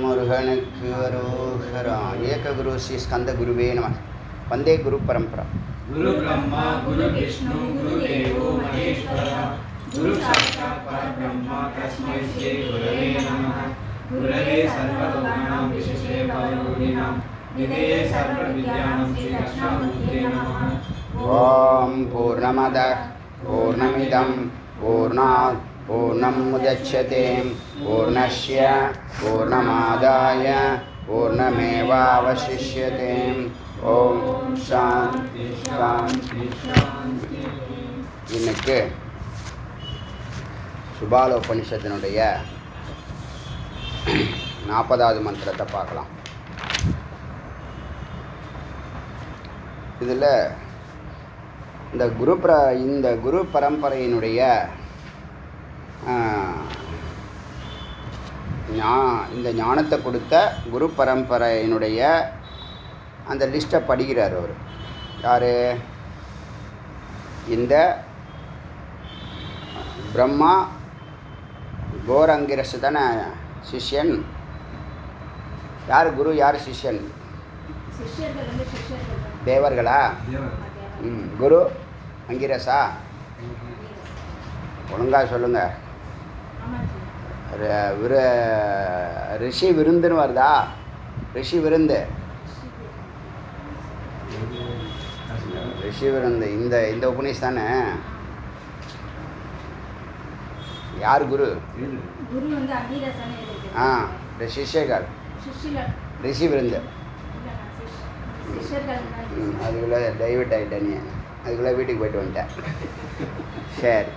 முருகனுக்கு அரோகரா. ஏக குரு ஸ்ரீ ஸ்கந்த குருவே நம. வந்தே குரு பரம்பரா. குரு பிரம்மா குரு விஷ்ணு குரு தேவோ மகேஸ்வரः குரு சாட்சாத் பரபிரம்ம தஸ்மை ஸ்ரீ குரவே நமः. குரவே சர்வலோகானாம் விசேஷே பவரோகிணாம் நிதயே சர்வ வித்யானாம் ஸ்ரீ தட்சிணாமூர்த்தே நமः. ஓம் பூர்ணமதః பூர்ணமிதம் பூர்ணாத் பூர்ணம் முதச்யதே பூர்ணஸ்ய பூர்ணமாதாய பூர்ணமேவாவசிஷ்யதே. ஓம் சாந்தி சாந்தி சாந்தி. இன்னைக்கு சுபாலோபனிஷத்தினுடைய 40வது மந்திரத்தை பார்க்கலாம். இதில் இந்த குரு பரம்பரையினுடைய இந்த ஞானத்தை கொடுத்த குரு பரம்பரையினுடைய அந்த லிஸ்ட்டை படிக்கிறார் அவர். யார்? இந்த பிரம்மா கோரங்கிரசு தானே சிஷ்யன். யார் குரு, யார் சிஷ்யன்? தேவர்களா? குரு அங்கிரசா? ஒழுங்காக சொல்லுங்கள். ரிஷி விருந்துன்னு வருதா? ரிஷி விருந்து, ரிஷி விருந்து இந்த உபநிஷம் தானே. யார் குரு? சிஷ்யர்கள். ரிஷி விருந்து அதுக்குள்ளே டைவர்ட் ஆகிட்டேன். நீ அதுக்குள்ளே வீட்டுக்கு போய்ட்டு வந்துட்டேன். சரி,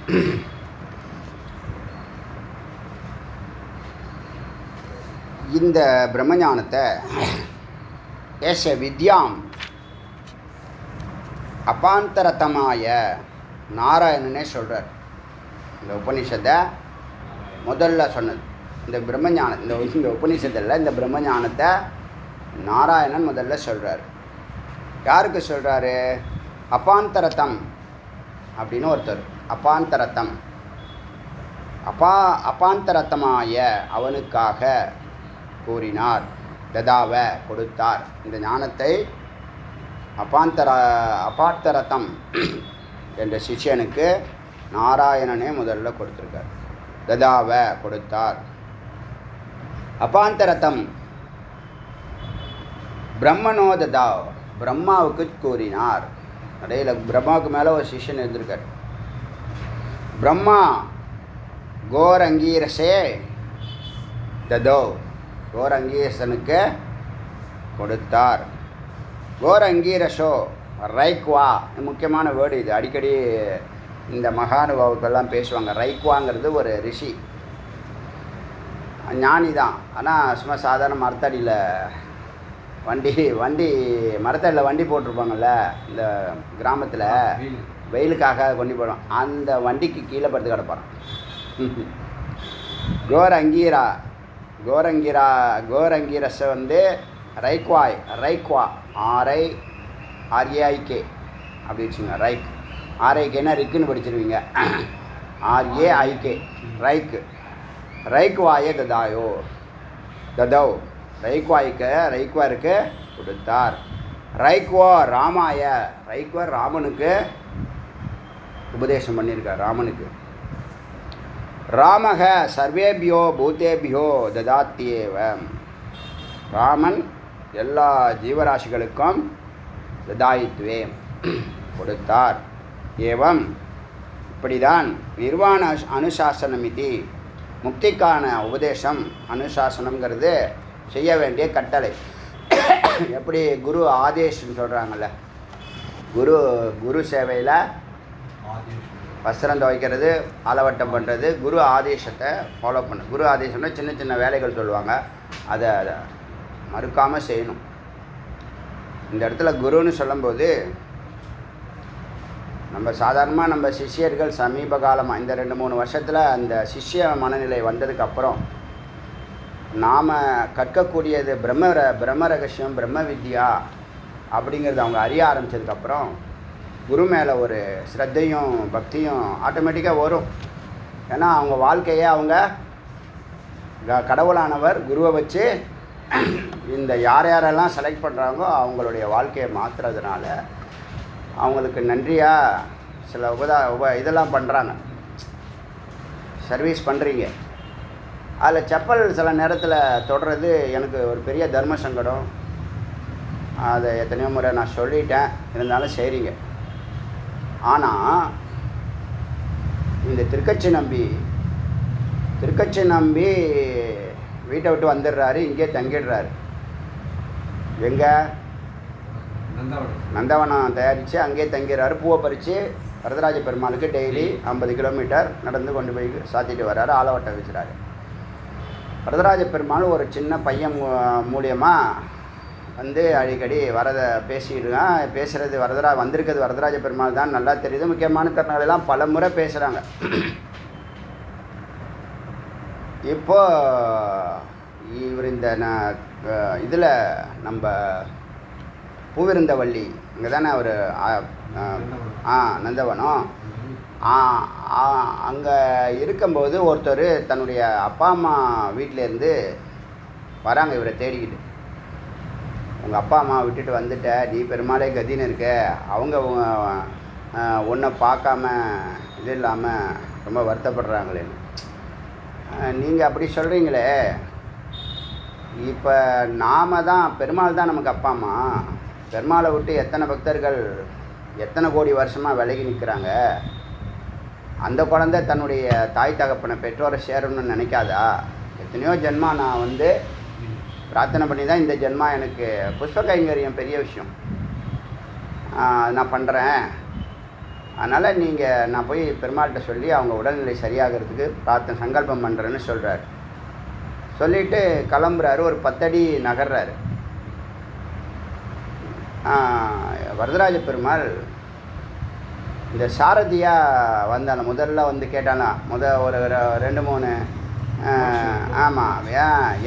இந்த பிரம்மஞானத்தை ஏஷ வித்யாம் அபாந்தரத்தமாய நாராயணனே சொல்கிறார். இந்த உபநிஷத்தை முதல்ல சொன்னது இந்த பிரம்மஞானம். இந்த உபநிஷத்தில் இந்த பிரம்மஞானத்தை நாராயணன் முதல்ல சொல்கிறார். யாருக்கு சொல்கிறாரு? அபாந்தரத்தம் அப்படின்னு ஒருத்தர். அபாந்தரத்தம் அபாந்தரத்தமாய அவனுக்காக கூறினார். ததாவ கொடுத்தார். இந்த ஞானத்தை அபாந்தரத்தம் என்ற சிஷ்யனுக்கு நாராயணனே முதல்ல கொடுத்துருக்கார். ததாவ கொடுத்தார். அபாந்தரத்தம் பிரம்மனோ ததாவ் பிரம்மாவுக்கு கூறினார். இடையில் பிரம்மாவுக்கு மேலே ஒரு சிஷ்யன் இருந்திருக்கார். பிரம்மா கோரங்கீரசே ததோ கோரங்கீரசனுக்கு கொடுத்தார். கோரங்கீரசோ ரைக்வா, முக்கியமான வேர்டு இது. அடிக்கடி இந்த மகானுபாவுக்கெல்லாம் பேசுவாங்க. ரைக்வாங்கிறது ஒரு ரிஷி, ஞானி தான். ஆனால் சும்மா சாதாரண மரத்தடியில் வண்டி மரத்தடியில் வண்டி போட்டிருப்பாங்கள்ல இந்த கிராமத்தில், வெயிலுக்காக கொண்டு போயிடும். அந்த வண்டிக்கு கீழே படுத்து கிடப்பான். கோரங்கீரஸ ரைக்வா RAIK அப்படி வச்சுங்க. RAIKனா ரிக்குன்னு படிச்சிருவீங்க. RAIK ரைக்வாய ததோ ரைக்வாருக்கு கொடுத்தார். ரைக்வா ராமனுக்கு உபதேசம் பண்ணியிருக்கார். ராமக சர்வேபியோ பூத்தேபியோ ததாத்தியேவ ராமன் எல்லா ஜீவராசிகளுக்கும் ததாயித்வே கொடுத்தார். ஏவம் இப்படிதான் நிர்வாண அனுசாசனம் இது முக்திக்கான உபதேசம். அனுசாசனம்ங்கிறது செய்ய வேண்டிய கட்டளை. எப்படி குரு ஆதேஷ்னு சொல்கிறாங்கல்ல, குரு சேவையில் வஸ்திரம் துவைக்கிறது, அளவட்டம் பண்ணுறது, குரு ஆதேசத்தை ஃபாலோ பண்ண. குரு ஆதேசம்னா சின்ன சின்ன வேலைகள் சொல்லுவாங்க, அதை மறுக்காமல் செய்யணும். இந்த இடத்துல குருன்னு சொல்லும்போது நம்ம சாதாரணமாக நம்ம சிஷ்யர்கள் சமீப காலமாக இந்த 2-3 வருஷத்தில் அந்த சிஷ்ய மனநிலை வந்ததுக்கப்புறம் நாம் கற்கக்கூடியது பிரம்ம ரகசியம், பிரம்ம வித்யா அப்படிங்கிறது அவங்க அறிய ஆரம்பித்ததுக்கப்புறம் குரு மேலே ஒரு ஸ்ரத்தையும் பக்தியும் ஆட்டோமேட்டிக்காக வரும். ஏன்னா அவங்க வாழ்க்கையை அவங்க கடவுளானவர் குருவை வச்சு இந்த யாரெல்லாம் செலக்ட் பண்ணுறாங்களோ அவங்களுடைய வாழ்க்கையை மாற்றுறதுனால அவங்களுக்கு நன்றியாக சில இதெல்லாம் பண்ணுறாங்க, சர்வீஸ் பண்ணுறீங்க. அதில் செப்பல் சில நேரத்தில் தொடுறது எனக்கு ஒரு பெரிய தர்ம சங்கடம். அதை எத்தனையோ முறை நான் சொல்லிட்டேன், இருந்தாலும் செய்கிறீங்க. ஆனால் இந்த திருக்கச்சி நம்பி வீட்டை விட்டு வந்துடுறாரு, இங்கே தங்கிடுறாரு. எங்கே? நந்தவனம் தயாரித்து அங்கேயே தங்கிடுறாரு. பூவை பறித்து வரதராஜ பெருமாளுக்கு டெய்லி 50 கிலோமீட்டர் நடந்து கொண்டு போய் சாத்திட்டு வர்றாரு, ஆலவட்டம் வச்சுறாரு. வரதராஜ பெருமாள் ஒரு சின்ன பையன் மூலியமாக வந்து அடிக்கடி பேசுகிறது வந்திருக்கிறது வரதராஜ பெருமாள் தான் நல்லா தெரியுது. முக்கியமான தருணங்களெல்லாம் பல முறை பேசுகிறாங்க. இப்போ இவர் இந்த இதில் நம்ம பூவிருந்தவள்ளி இங்கே தானே அவர் நந்தவனம், அங்கே இருக்கும்போது ஒருத்தர் தன்னுடைய அப்பா அம்மா வீட்டிலேருந்து வராங்க இவரை தேடிக்கிட்டு. உங்கள் அப்பா அம்மா விட்டுட்டு வந்துட்ட, நீ பெருமாளே கதின்னு இருக்க, அவங்க ஒன்றை பார்க்காம இது இல்லாமல் ரொம்ப வருத்தப்படுறாங்களேன்னு. நீங்கள் அப்படி சொல்கிறீங்களே, இப்போ பெருமாள் தான் நமக்கு அப்பா அம்மா. பெருமாளை விட்டு எத்தனை பக்தர்கள் எத்தனை கோடி வருஷமாக விலகி நிற்கிறாங்க. அந்த குழந்தை தன்னுடைய தாய் தகப்பனை பெற்றோரை சேரணும்னு நினைக்காதா? எத்தனையோ ஜென்மா நான் வந்து பிரார்த்தனை பண்ணி தான் இந்த ஜென்மா எனக்கு புஷ்ப கைங்கரியம் பெரிய விஷயம் நான் பண்ணுறேன். அதனால் நான் போய் பெருமாள்கிட்ட சொல்லி அவங்க உடல்நிலை சரியாகிறதுக்கு சங்கல்பம் பண்ணுறேன்னு சொல்கிறார். சொல்லிவிட்டு கிளம்புறாரு. ஒரு 10 அடி நகர்றாரு. வரதராஜ பெருமாள் இந்த சாரதியாக வந்தாலும் முதல்ல வந்து கேட்டாலாம், ஒரு 2-3 ஆமாம்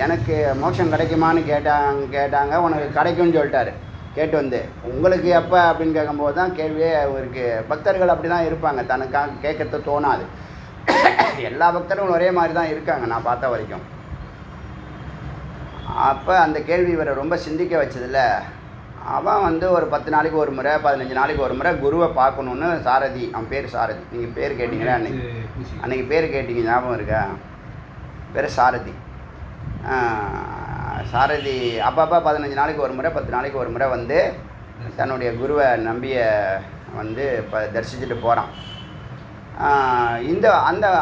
எனக்கு மோட்சம் கிடைக்குமான்னு கேட்டாங்க. உனக்கு கிடைக்கும்னு சொல்லிட்டாரு. கேட்டு வந்து உங்களுக்கு எப்போ அப்படின்னு கேட்கும்போது தான் கேள்வியே அவருக்கு. பக்தர்கள் அப்படி தான் இருப்பாங்க, தனக்காக கேட்கறது தோணாது. எல்லா பக்தர்களும் ஒரே மாதிரி தான் இருக்காங்க நான் பார்த்த வரைக்கும். அப்போ அந்த கேள்வி இவரை ரொம்ப சிந்திக்க வச்சதில்ல. அவன் வந்து ஒரு 10 நாளைக்கு ஒரு முறை 15 நாளைக்கு ஒரு முறை குருவை பார்க்கணுன்னு சாரதி, அவன் பேர் சாரதி. நீங்கள் பேர் கேட்டிங்களா? அன்றைக்கி பேர் கேட்டிங்க, ஞாபகம் இருக்கா? பேர் சாரதி. சாரதி அப்பப்போ 15 நாளைக்கு ஒரு முறை 10 நாளைக்கு ஒரு முறை வந்து தன்னுடைய குருவை நம்பிய வந்து தரிசிச்சுட்டு போகிறான்.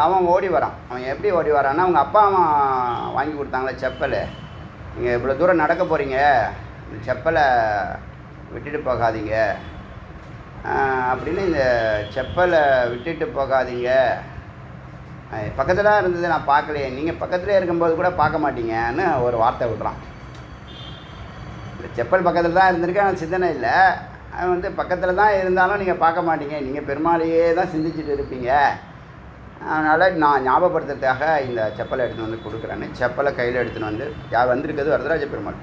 அவன் ஓடி வரான். அவன் எப்படி ஓடி வரான்னா, அவங்க அப்பா அம்மா வாங்கி கொடுத்தாங்களே செப்பல், நீங்கள் இவ்வளோ தூரம் நடக்க போகிறீங்க, இந்த செப்பலை விட்டுட்டு போகாதீங்க அப்படின்னு, இந்த செப்பலை விட்டுட்டு போகாதீங்க, பக்கத்தில் இருந்தது நான் பார்க்கலையே, நீங்கள் பக்கத்துலேயே இருக்கும்போது கூட பார்க்க மாட்டீங்கன்னு ஒரு வார்த்தை விட்றான். இந்த செப்பல் பக்கத்தில் தான் இருந்திருக்கேன், ஆனால் சிந்தனை இல்லை. அது வந்து பக்கத்தில் தான் இருந்தாலும் நீங்கள் பார்க்க மாட்டீங்க, நீங்கள் பெருமாளையே தான் சிந்திச்சுட்டு இருப்பீங்க, அதனால் நான் ஞாபகப்படுத்துறதுக்காக இந்த செப்பலை எடுத்துன்னு வந்து கொடுக்குறேன்னு செப்பலை கையில் எடுத்துன்னு வந்து, யார் வந்திருக்கிறது? வரதராஜ பெருமாள்.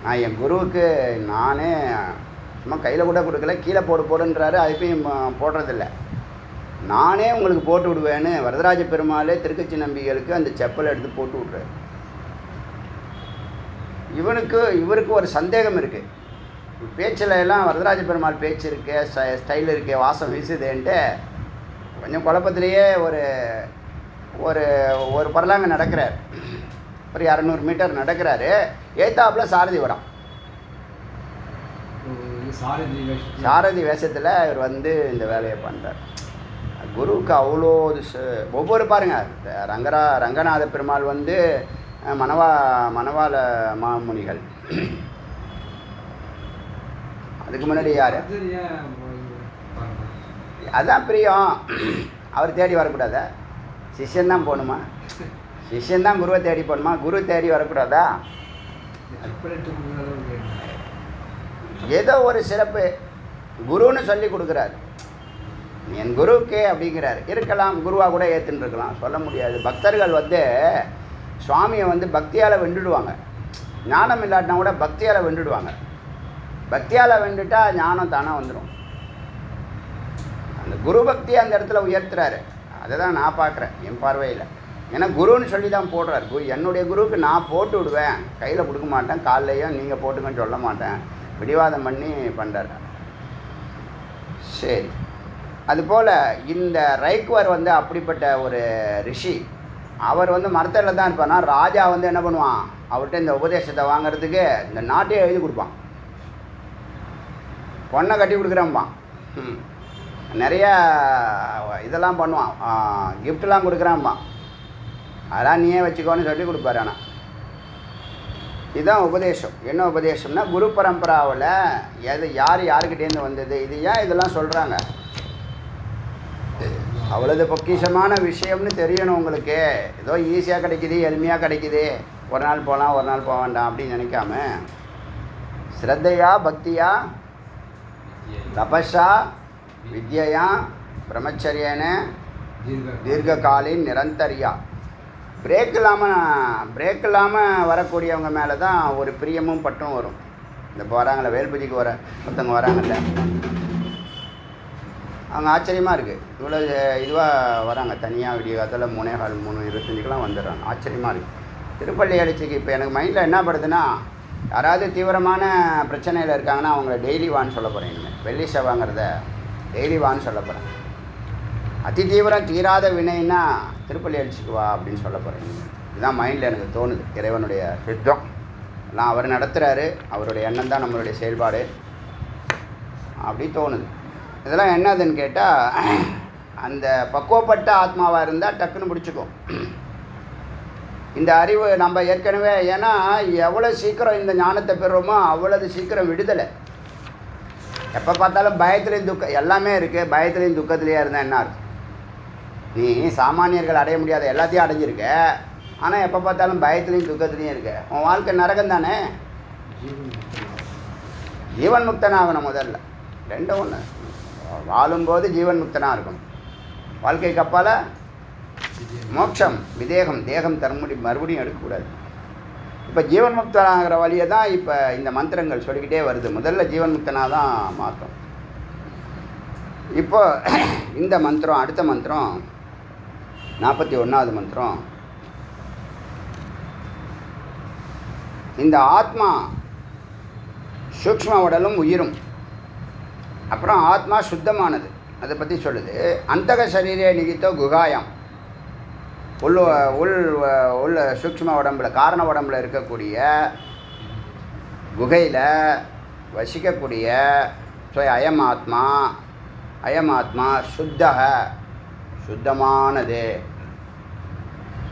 நான் என் குருவுக்கு நானே சும்மா கையில் கூட கொடுக்கல, கீழே போடுன்றாரு, அதுப்பையும் போடுறதில்ல, நானே உங்களுக்கு போட்டு விடுவேன்னு வரதராஜ பெருமாளே திருக்கச்சி நம்பிகளுக்கு அந்த செப்பலை எடுத்து போட்டு விட்றாரு. இவருக்கு ஒரு சந்தேகம் இருக்குது. பேச்சில் எல்லாம் வரதராஜ பெருமாள் பேச்சு இருக்கே, ஸ்டைல் இருக்கே, வாசம் வீசுதேன்ட்டு கொஞ்சம் குழப்பத்திலேயே ஒரு ஒரு பரலாங்க நடக்கிறார். ஒரு 200 மீட்டர் நடக்கிறாரு. ஏத்தாப்புல சாரதி வரான். சாரதி வேஷத்தில் இவர் வந்து இந்த வேலையை பண்ணுறார். குருவுக்கு அவ்வளோ ஒவ்வொரு பாருங்கள், ரங்கநாத பெருமாள் வந்து மணவாள மாமுனிகள். அதுக்கு முன்னாடி யார்? அதுதான் பிரியம். அவர் தேடி வரக்கூடாதா? சிஷ்யன்தான் போகணுமா? சிஷ்யன்தான் குருவை தேடி போகணுமா? குரு தேடி வரக்கூடாதா? ஏதோ ஒரு சிறப்பு குருன்னு சொல்லி கொடுக்குறாரு. என் குருவுக்கு அப்படிங்கிறார். இருக்கலாம், குருவாக கூட ஏற்றுன்னு இருக்கலாம், சொல்ல முடியாது. பக்தர்கள் சுவாமியை பக்தியால் வென்றுடுவாங்க. ஞானம் இல்லாட்டினா கூட பக்தியால் வென்றுடுவாங்க. பக்தியால் வென்றுட்டா ஞானம் தானே வந்துடும். அந்த குரு பக்தியை அந்த இடத்துல உயர்த்துறாரு. அதை தான் நான் பார்க்குறேன் என் பார்வையில். ஏன்னா குருன்னு சொல்லி தான் போடுறார். என்னுடைய குருவுக்கு நான் போட்டு விடுவேன், கையில் கொடுக்க மாட்டேன், காலையும் நீங்கள் போட்டுங்கன்னு சொல்ல மாட்டேன், பிடிவாதம் பண்ணி பண்ணுறார். சரி, அதுபோல் இந்த ரைக்குவர் அப்படிப்பட்ட ஒரு ரிஷி. அவர் மரத்தில் தான் இருப்பார்னா, ராஜா என்ன பண்ணுவான், அவர்கிட்ட இந்த உபதேசத்தை வாங்கிறதுக்கு இந்த நாட்டையே எழுதி கொடுப்பான், பொண்ணை கட்டி கொடுக்குறான்பான், நிறையா இதெல்லாம் பண்ணுவான், கிஃப்ட்லாம் கொடுக்குறான்பான். அதெல்லாம் நீயே வச்சுக்கோன்னு சொல்லி கொடுப்பாரு. ஆனால் இதுதான் உபதேசம். என்ன உபதேசம்னா, குரு பரம்பராவில் யார் யாருக்கிட்டேருந்து வந்தது, இது ஏன் இதெல்லாம் சொல்கிறாங்க, அவ்வளோது பொக்கிஷமான விஷயம்னு தெரியணும் உங்களுக்கு. ஏதோ ஈஸியாக கிடைக்கிது, எளிமையாக கிடைக்கிது, ஒரு நாள் போகலாம் ஒரு நாள் போக வேண்டாம் அப்படின்னு நினைக்காம, ஸ்ரத்தையா பக்தியா தபஸா வித்யா பிரம்மச்சரியன தீர்க்காலின் நிரந்தரியா, பிரேக் இல்லாமல் வரக்கூடியவங்க மேலே தான் ஒரு பிரியமும் பட்டும் வரும். இந்த இப்போ வராங்களே வேல் பூஜைக்கு ஒருத்தவங்க வராங்கல்ல, அவங்க ஆச்சரியமாக இருக்குது. இவ்வளோ இதுவாக வராங்க, தனியாக விடிய காலத்தில் 3:25 வந்துடுறாங்க. ஆச்சரியமாக இருக்குது. திருப்பள்ளி எழுச்சிக்கு இப்போ எனக்கு மைண்டில் என்ன படுதுன்னா, யாராவது தீவிரமான பிரச்சனையில் இருக்காங்கன்னா அவங்கள டெய்லி வான்னு சொல்ல போகிறேன். இனிமேல் வெள்ளி செவ்வாங்கிறத டெய்லி வான்னு சொல்ல போகிறேன். அதி தீவிரம் தீராத வினைன்னா திருப்பள்ளி எழுச்சிக்கு வா அப்படின்னு சொல்ல போகிறேன். இதுதான் மைண்டில் எனக்கு தோணுது. இறைவனுடைய சித்தம் எல்லாம் அவர் நடத்துகிறாரு, அவருடைய எண்ணம் தான் நம்மளுடைய செயல்பாடு அப்படி தோணுது. இதெல்லாம் என்னதுன்னு கேட்டால், அந்த பக்குவப்பட்ட ஆத்மாவாக இருந்தால் டக்குன்னு பிடிச்சிக்கும் இந்த அறிவு. நம்ம ஏற்கனவே, ஏன்னா எவ்வளோ சீக்கிரம் இந்த ஞானத்தை பெறுறோமோ அவ்வளவு சீக்கிரம் விடுதலை. எப்போ பார்த்தாலும் பயத்துலேயும் துக்கம் எல்லாமே இருக்குது, பயத்துலேயும் துக்கத்துலேயே இருந்தால் என்ன இருக்கும்? நீ சாமானியர்கள் அடைய முடியாத எல்லாத்தையும் அடைஞ்சிருக்க, ஆனால் எப்போ பார்த்தாலும் பயத்துலேயும் துக்கத்துலேயும் இருக்க. உன் வாழ்க்கை நரகம் தானே. ஜீவன் முக்தனாகணும் முதல்ல. ரெண்டும் ஒன்று, வாழும்போது ஜீவன் முக்தனாக இருக்கணும், வாழ்க்கைக்கு அப்பால் மோட்சம் விதேகம், தேகம் மறுபடியும் எடுக்கக்கூடாது. இப்போ ஜீவன் முக்தனாகிற வழியை தான் இப்போ இந்த மந்திரங்கள் சொல்லிக்கிட்டே வருது. முதல்ல ஜீவன் முக்தனாக தான் மாற்றும். இப்போ இந்த மந்திரம், அடுத்த மந்திரம் 41வது மந்திரம். இந்த ஆத்மா சூக்ஷ்ம உடலும் உயிரும், அப்புறம் ஆத்மா சுத்தமானது, அதை பற்றி சொல்லுது. அந்தக சரீரே நிகித்தோ குகாயம், உள்ள சூக்ஷ்ம உடம்பில் காரண உடம்பில் இருக்கக்கூடிய குகையில் வசிக்கக்கூடிய அயம் ஆத்மா சுத்தக, சுத்தமானது.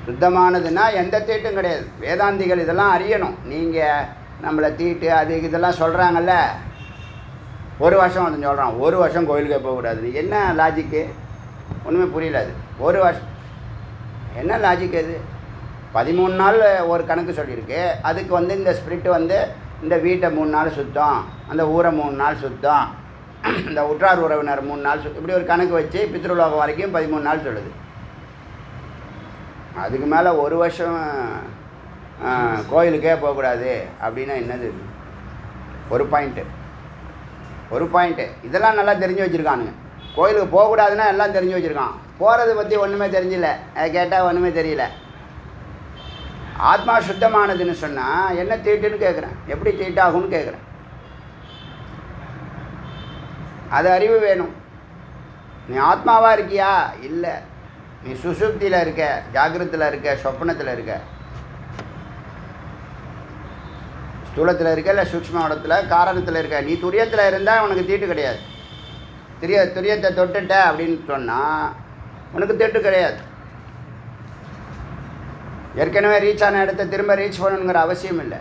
சுத்தமானதுன்னா எந்த தீட்டும் கிடையாது. வேதாந்திகள் இதெல்லாம் அறியணும். நீங்கள் நம்மளை தீட்டு அது இதெல்லாம் சொல்கிறாங்கல்ல, ஒரு வருஷம் வந்து சொல்கிறான், ஒரு வருஷம் கோயிலுக்கே போகக்கூடாது. என்ன லாஜிக்கு? ஒன்றுமே புரியல. அது ஒரு வருஷம் என்ன லாஜிக்? அது 13 நாள் ஒரு கணக்கு சொல்லியிருக்கு. அதுக்கு இந்த ஸ்பிரிட்டு இந்த வீட்டை 3 நாள் சுத்தம், அந்த ஊரை 3 நாள் சுத்தம், இந்த உற்றார் உறவினர் 3 நாள் இப்படி ஒரு கணக்கு வச்சு பித்ருலோகம் வரைக்கும் 13 நாள் சொல்லுது. அதுக்கு மேலே ஒரு வருஷம் கோயிலுக்கே போகக்கூடாது அப்படின்னா என்னது? ஒரு பாயிண்ட்டு. இதெல்லாம் நல்லா தெரிஞ்சு வச்சுருக்கானுங்க. கோயிலுக்கு போகக்கூடாதுன்னா எல்லாம் தெரிஞ்சு வச்சுருக்கான். போகிறத பற்றி ஒன்றுமே தெரிஞ்சில்ல, அதை கேட்டால் ஒன்றுமே தெரியல. ஆத்மா சுத்தமானதுன்னு சொன்னால் என்ன தீட்டுன்னு கேட்குறேன், எப்படி தீட்டாகும்னு கேட்குறேன். அது அறிவு வேணும். நீ ஆத்மாவாக இருக்கியா? இல்லை, நீ சுசுப்தியில் இருக்க, ஜாகிரத்தில் இருக்க, சொப்பனத்தில் இருக்க, ஸ்தூலத்தில் இருக்க, இல்லை சூக்ஷ்ம இடத்துல காரணத்தில் இருக்க. நீ துரியத்தில் இருந்தால் உனக்கு தீட்டு கிடையாது. துரியத்தை தொட்டுட்ட அப்படின்னு சொன்னால் உனக்கு தீட்டு கிடையாது. ஏற்கனவே ரீச் ஆன இடத்த திரும்ப ரீச் பண்ணணுங்கிற அவசியம் இல்லை.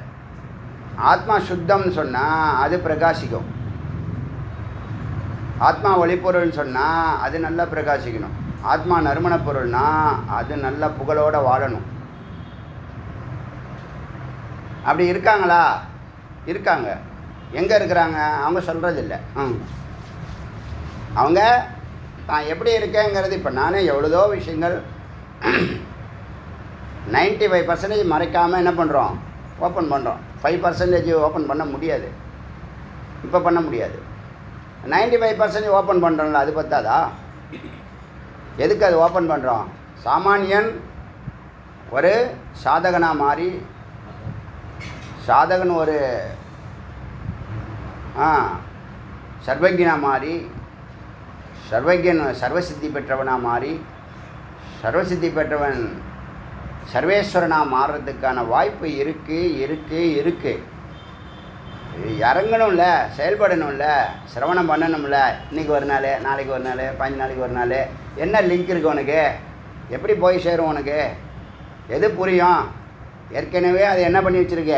ஆத்மா சுத்தம்னு சொன்னால் அது பிரகாசிக்கும். ஆத்மா ஒளிப்பொருள்னு சொன்னால் அது நல்லா பிரகாசிக்கணும். ஆத்மா நறுமண பொருள்னா அது நல்ல புகழோடு வாழணும். அப்படி இருக்காங்களா? இருக்காங்க. எங்கே இருக்கிறாங்க? அவங்க சொல்கிறதில்ல. அவங்க தான் எப்படி இருக்கேங்கிறது இப்போ நானே எவ்வளோ விஷயங்கள் 95% மறைக்காமல் என்ன பண்ணுறோம், ஓப்பன் பண்ணுறோம். 5% ஓப்பன் பண்ண முடியாது, இப்போ பண்ண முடியாது. 95% ஓப்பன் பண்ணுறோம்ல, அது பத்தாதா? எதுக்கு அது ஓப்பன் பண்ணுறோம்? சாமானியன் ஒரு சாதகனாக மாறி, சாதகன் ஒரு சர்வஜனாக மாறி, சர்வஜன் சர்வசித்தி பெற்றவனாக மாறி, சர்வசித்தி பெற்றவன் சர்வேஸ்வரனாக மாறுறதுக்கான வாய்ப்பு இருக்குது. இறங்கணும்ல, செயல்படணும்ல, சிரவணம் பண்ணணும்ல. இன்றைக்கி ஒரு நாள், நாளைக்கு ஒரு நாள், 5 நாளைக்கு ஒரு நாள். என்ன லிங்க் இருக்குது உனக்கு? எப்படி போய் சேரும் உனக்கு? எது புரியும்? ஏற்கனவே அது என்ன பண்ணி வச்சுருக்க,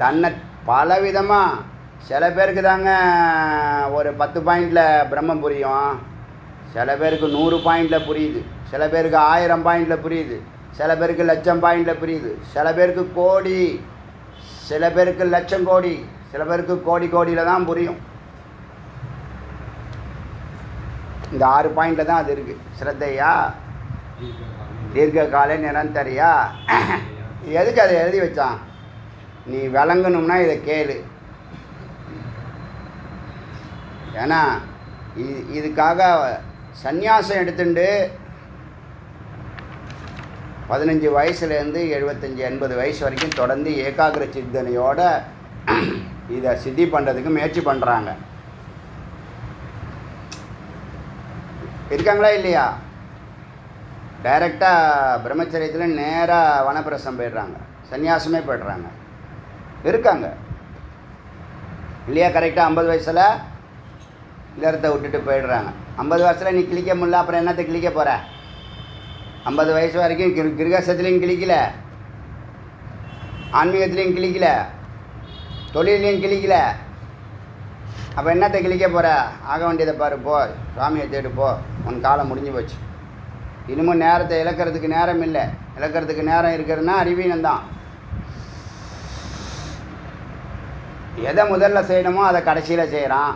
தன்னை பலவிதமாக. சில பேருக்கு தாங்க ஒரு 10 பாயிண்டில் பிரம்மம் புரியும், சில பேருக்கு 100 பாயிண்டில் புரியுது, சில பேருக்கு 1000 பாயிண்டில் புரியுது, சில பேருக்கு 1,00,000 பாயிண்டில் புரியுது, சில பேருக்கு கோடி, சில பேருக்கு 1,00,000 கோடி, சில பேருக்கு கோடியில் தான் புரியும். இந்த 6 பாயிண்டில் தான் அது இருக்குது. ஸ்ரத்தையா, தீர்க்கால, நிரந்தரியா. எதுக்கு அதை எழுதி வச்சான்? நீ விளங்கணும்னா இதை கேளு. ஏன்னா இதுக்காக சந்நியாசம் எடுத்துட்டு 15 வயசுலேருந்து 75-80 வயசு வரைக்கும் தொடர்ந்து ஏகாகிர சிந்தனையோட இதை சித்தி பண்ணுறதுக்கு முயற்சி பண்ணுறாங்க. இருக்காங்களா இல்லையா? டைரெக்டாக பிரம்மச்சரியத்தில் நேராக வனப்பிரசம் போயிடுறாங்க, சன்னியாசமே போய்டுறாங்க. இருக்காங்க இல்லையா? கரெக்டாக 50 வயசில் இல்லறத்தை விட்டுட்டு போயிடுறாங்க. 50 வயசில் நீ கிளிக்க முடியல, அப்புறம் என்னத்தை கிளிக்க போகிற? 50 வயசு வரைக்கும் கிரகஸ்தத்துலேயும் கிளிக்கல, ஆன்மீகத்துலேயும் கிளிக்கல, தொழிலையும் கிளிக்கல, அப்போ என்னத்தை கிளிக்க போகிற? ஆக வேண்டியதை பாரு, போ, சுவாமியை தேடு போ, உன் காலம் முடிஞ்சு போச்சு. இனிமேல் நேரத்தை இழக்கிறதுக்கு நேரம் இல்லை. இழக்கிறதுக்கு நேரம் இருக்கிறதுனா அறிவீனம்தான். எதை முதல்ல செய்யணுமோ அதை கடைசியில் செய்கிறான்,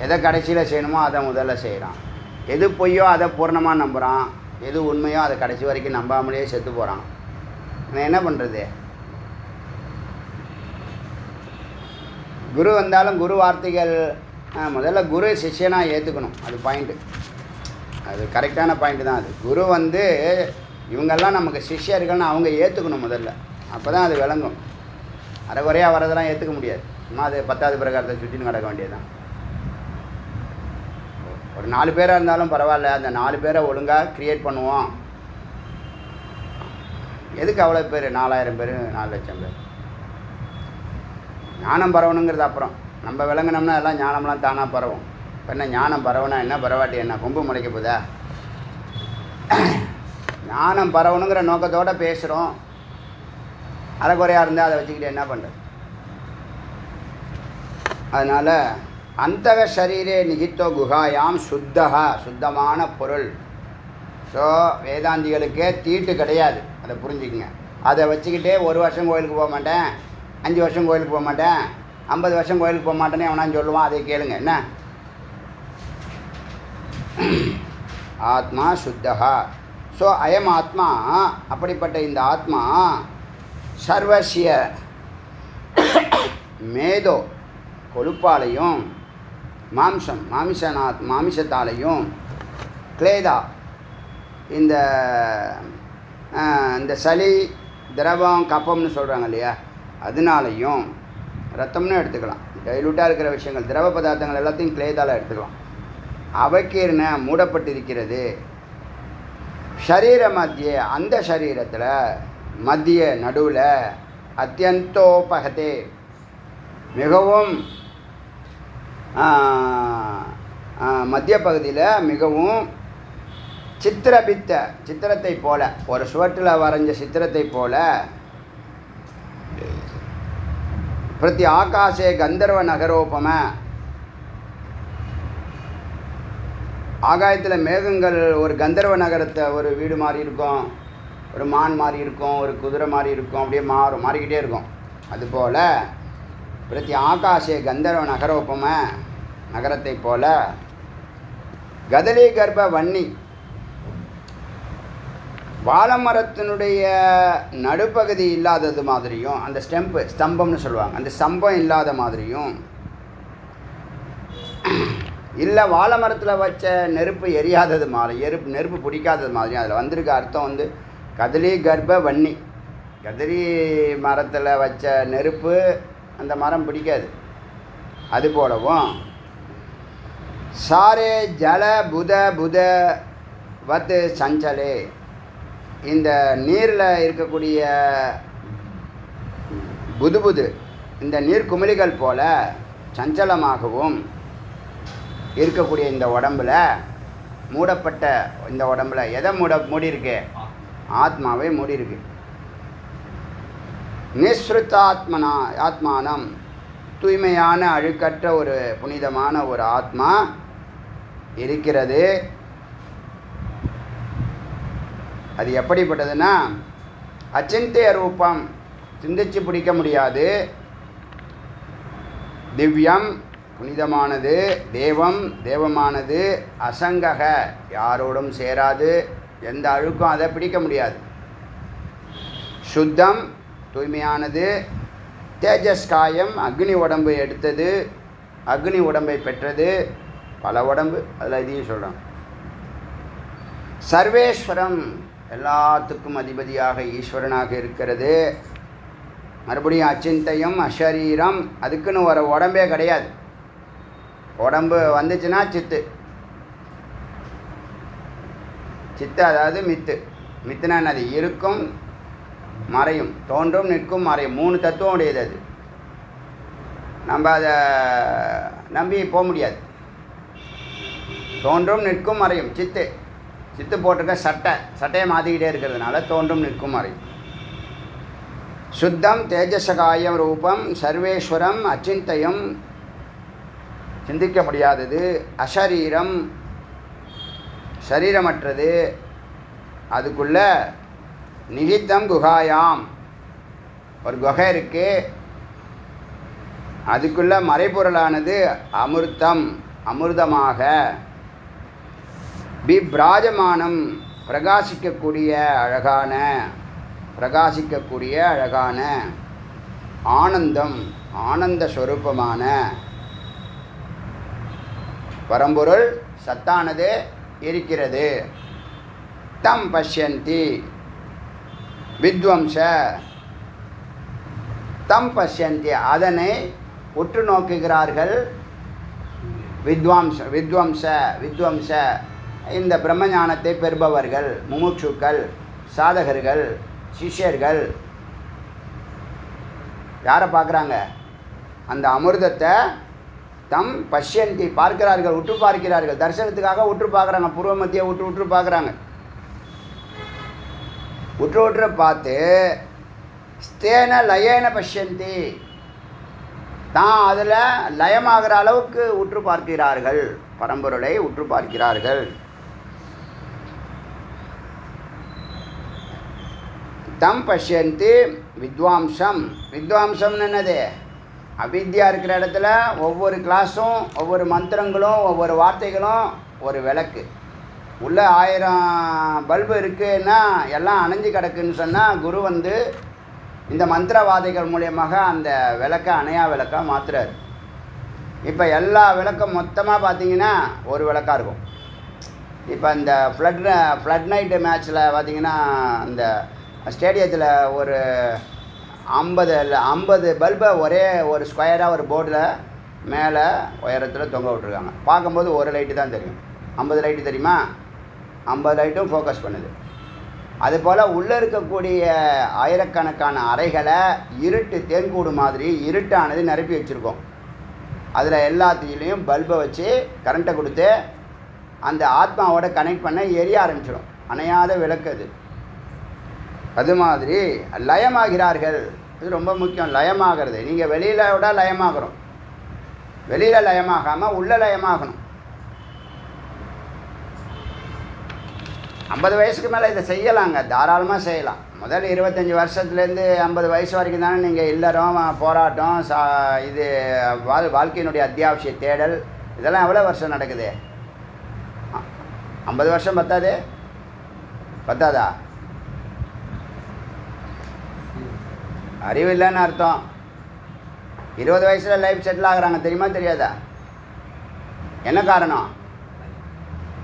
எதை கடைசியில் செய்யணுமோ அதை முதல்ல செய்கிறான். எது பொய்யோ அதை பூர்ணமாக நம்புகிறான், எது உண்மையோ அதை கடைசி வரைக்கும் நம்பாமலேயே செத்து போகிறான். நான் என்ன பண்ணுறது? குரு வந்தாலும் குரு வார்த்தைகள் முதல்ல குரு சிஷ்யனாக ஏற்றுக்கணும். அது பாயிண்ட்டு, அது கரெக்டான பாயிண்ட்டு தான். அது குரு வந்து இவங்கெல்லாம் நமக்கு சிஷ்யர்கள்னு அவங்க ஏற்றுக்கணும் முதல்ல, அப்போ தான் அது விளங்கும். அரைகுறையாக வரதெல்லாம் ஏற்றுக்க முடியாது. சும்மா அது 10வது பிரகாரத்தை சுற்றின்னு கிடக்க வேண்டியது தான். ஒரு 4 பேராக இருந்தாலும் பரவாயில்ல, அந்த 4 பேரை ஒழுங்காக க்ரியேட் பண்ணுவோம். எதுக்கு அவ்வளோ பேர்? 4000 பேர், 4,00,000 பேர். ஞானம் பரவணுங்கிறது அப்புறம். நம்ம விளங்கினோம்னா எல்லாம் ஞானம்லாம் தானாக பரவும். இப்போ என்ன ஞானம் பரவனா என்ன, பரவாட்டி என்ன, கொம்பு முளைக்க போதா? ஞானம் பரவணுங்கிற நோக்கத்தோடு பேசுகிறோம். அரைக்குறையாக இருந்தால் அதை வச்சுக்கிட்டு என்ன பண்ணுறது? அதனால் அந்தக ஷரீரே நிகித்தோ குஹாயாம் சுத்தகா, சுத்தமான பொருள். ஸோ வேதாந்திகளுக்கே தீட்டு கிடையாது, அதை புரிஞ்சுக்குங்க. அதை வச்சுக்கிட்டே 1 வருஷம் கோயிலுக்கு போக மாட்டேன், 5 வருஷம் கோயிலுக்கு போக மாட்டேன், 50 வருஷம் கோயிலுக்கு போக மாட்டேன்னு எவனான்னு சொல்லுவான். அதை கேளுங்க. என்ன ஆத்மா சுத்தகா. ஸோ அயம் ஆத்மா, அப்படிப்பட்ட இந்த ஆத்மா சர்வசிய மேதோ, கொழுப்பாலையும், மாம்சம் மாமிசத்தாலையும், கிளேதா இந்த சளி திரவம் கப்பம்னு சொல்கிறாங்க இல்லையா, அதனாலையும், ரத்தம்னு எடுத்துக்கலாம், டைலூட்டாக இருக்கிற விஷயங்கள், திரவ பதார்த்தங்கள் எல்லாத்தையும் கிளேதால் எடுத்துக்கலாம். அவைக்கீர்ன மூடப்பட்டிருக்கிறது. ஷரீர மத்திய, அந்த சரீரத்தில் மத்திய நடுவில், அத்தியந்தோபகதே, மிகவும் மத்திய பகுதியில் மிகவும் சித்திரத்தை போல, ஒரு சுவற்றில் வரைஞ்ச சித்திரத்தை போல, பிரதி ஆகாசே கந்தர்வ நகரோபம, ஆகாயத்தில் மேகங்கள் ஒரு கந்தர்வ நகரத்தை, ஒரு வீடு மாதிரி இருக்கும், ஒரு மான் மாதிரி இருக்கும், ஒரு குதிரை மாதிரி இருக்கும், அப்படியே மாறிக்கிட்டே இருக்கும். அதுபோல் பிரதி ஆகாசே கந்தர்வ நகரோபம, நகரத்தை போல கதலி கர்ப்ப வன்னி வாழைமரத்தினுடைய நடுப்பகுதி இல்லாதது மாதிரியும், அந்த ஸ்தம்பம்னு சொல்லுவாங்க, அந்த ஸ்தம்பம் இல்லாத மாதிரியும், இல்லை வாழை மரத்தில் வச்ச நெருப்பு எரியாதது மாதிரி, நெருப்பு பிடிக்காதது மாதிரியும் அதில் வந்திருக்க அர்த்தம் வந்து கதலி கர்ப்ப வன்னி. கதலி மரத்தில் வச்ச நெருப்பு அந்த மரம் பிடிக்காது. அதுபோலவும் சாரே ஜல புத புத வத் சஞ்சலே, இந்த நீரில் இருக்கக்கூடிய புது இந்த நீர் குமிழிகள் போல சஞ்சலமாகவும் இருக்கக்கூடிய இந்த உடம்பில், மூடப்பட்ட இந்த உடம்பில் எதை மூடி இருக்கு? ஆத்மாவே மூடி இருக்கு. ஆத்மானம், தூய்மையான அழுக்கற்ற ஒரு புனிதமான ஒரு ஆத்மா இருக்கிறது. அது எப்படிப்பட்டதுன்னா அச்சிந்திய ரூபம், சிந்திச்சு பிடிக்க முடியாது. திவ்யம், புனிதமானது. தேவம், தேவமானது. அசங்கக, யாரோடும் சேராது, எந்த அழுக்கும் அதை பிடிக்க முடியாது. சுத்தம், தூய்மையானது. தேஜஸ்காயம், அக்னி உடம்பு எடுத்தது, அக்னி உடம்பை பெற்றது. பல உடம்பு, அதில் இதையும் சொல்கிறோம். சர்வேஸ்வரம், எல்லாத்துக்கும் அதிபதியாக ஈஸ்வரனாக இருக்கிறது. மறுபடியும் அச்சிந்தையும் அஷரீரம், அதுக்குன்னு ஒரு உடம்பே கிடையாது. உடம்பு வந்துச்சுன்னா சித்து, அதாவது மித்துனா அது இருக்கும் மறையும், தோன்றும் நிற்கும் மறையும், 3 தத்துவம் உடையது. அது நம்ம அதை நம்பி போக முடியாது. தோன்றும் நிற்கும் மறையும். சித்து போட்டிருக்க சட்டையை மாற்றிக்கிட்டே இருக்கிறதுனால தோன்றும் நிற்கும் மறையும். சுத்தம், தேஜசகாயம் ரூபம், சர்வேஸ்வரம், அச்சிந்தயம், சிந்திக்க முடியாதது. அஷரீரம், சரீரமற்றது. அதுக்குள்ள நிகித்தம் குகாயாம், ஒரு குகை இருக்கு. அதுக்குள்ள மறைபொருளானது அமிர்தம், அமிர்தமாக. பிப்ராஜமானம், பிரகாசிக்கக்கூடிய அழகான. ஆனந்தம், ஆனந்த ஸ்வரூபமான பரம்பொருள் சத்தானது இருக்கிறது. தம் பஷ்யந்தி வித்வம்ச, தம் பஷ்யந்தி, அதனை உற்று நோக்குகிறார்கள். வித்வம்ச இந்த பிரம்மஞானத்தை பெறுபவர்கள், முமுட்சுக்கள், சாதகர்கள், சிஷ்யர்கள் யாரை பார்க்குறாங்க? அந்த அமிர்தத்தை தம் பஷ்யந்தி, பார்க்கிறார்கள், உற்று பார்க்கிறார்கள். தரிசனத்துக்காக உற்று பார்க்குறாங்க. பூர்வ மத்திய உற்று பார்க்குறாங்க. உற்று பார்த்து ஸ்தேன லயேன பஷ்யந்தி, தான் அதில் லயமாகிற அளவுக்கு உற்று பார்க்கிறார்கள். பரம்பொருளை உற்று பார்க்கிறார்கள். தம் பஷ்யந்தி வித்வாம்சம்னு என்னது? அவித்யா இருக்கிற இடத்துல ஒவ்வொரு கிளாஸும், ஒவ்வொரு மந்திரங்களும், ஒவ்வொரு வார்த்தைகளும் ஒரு விளக்கு. உள்ளே 1000 பல்பு இருக்குன்னா எல்லாம் அணைஞ்சு கிடக்குன்னு சொன்னால் குரு வந்து இந்த மந்திரவாதிகள் மூலியமாக அந்த விளக்கை அணையா விளக்காக மாற்றுறாரு. இப்போ எல்லா விளக்கும் மொத்தமாக பார்த்தீங்கன்னா ஒரு விளக்காக இருக்கும். இப்போ இந்த ஃப்ளட் நைட்டு மேட்ச்சில் பார்த்தீங்கன்னா அந்த ஸ்டேடியத்தில் ஒரு 50 பல்பை ஒரே ஒரு ஸ்கொயராக ஒரு போர்டில் மேலே உயரத்தில் தொங்க விட்ருக்காங்க. பார்க்கும்போது ஒரு லைட்டு தான் தெரியும். 50 லைட்டு தெரியுமா? 50 லைட்டும் ஃபோக்கஸ் பண்ணுது. அதுபோல் உள்ளே இருக்கக்கூடிய ஆயிரக்கணக்கான அறைகளை இருட்டு தேன்கூடு மாதிரி இருட்டானது நிரப்பி வச்சுருக்கோம். அதில் எல்லாத்துலேயும் பல்பை வச்சு கரண்ட்டை கொடுத்து அந்த ஆத்மாவோட கனெக்ட் பண்ண எரிய ஆரம்பிச்சிடும். அணையாத விளக்கு அது. அது மாதிரி லயமாகிறார்கள். இது ரொம்ப முக்கியம், லயமாகிறது. நீங்கள் வெளியில் விட லயமாகிறோம். வெளியில் லயமாகாமல் உள்ள லயமாகணும். 50 வயசுக்கு மேலே இதை செய்யலாங்க, தாராளமாக செய்யலாம். முதல் 25 வருஷத்துலேருந்து 50 வயசு வரைக்கும் தானே நீங்கள் இல்லறம், போராட்டம், இது வாழ்க்கையினுடைய அத்தியாவசிய தேடல், இதெல்லாம் எவ்வளோ வருஷம் நடக்குது? 50 வருஷம் பத்தாதா? அறிவு இல்லைன்னு அர்த்தம். 20 வயசில் லைஃப் செட்டில் ஆகுறாங்க, தெரியுமா தெரியாதா? என்ன காரணம்?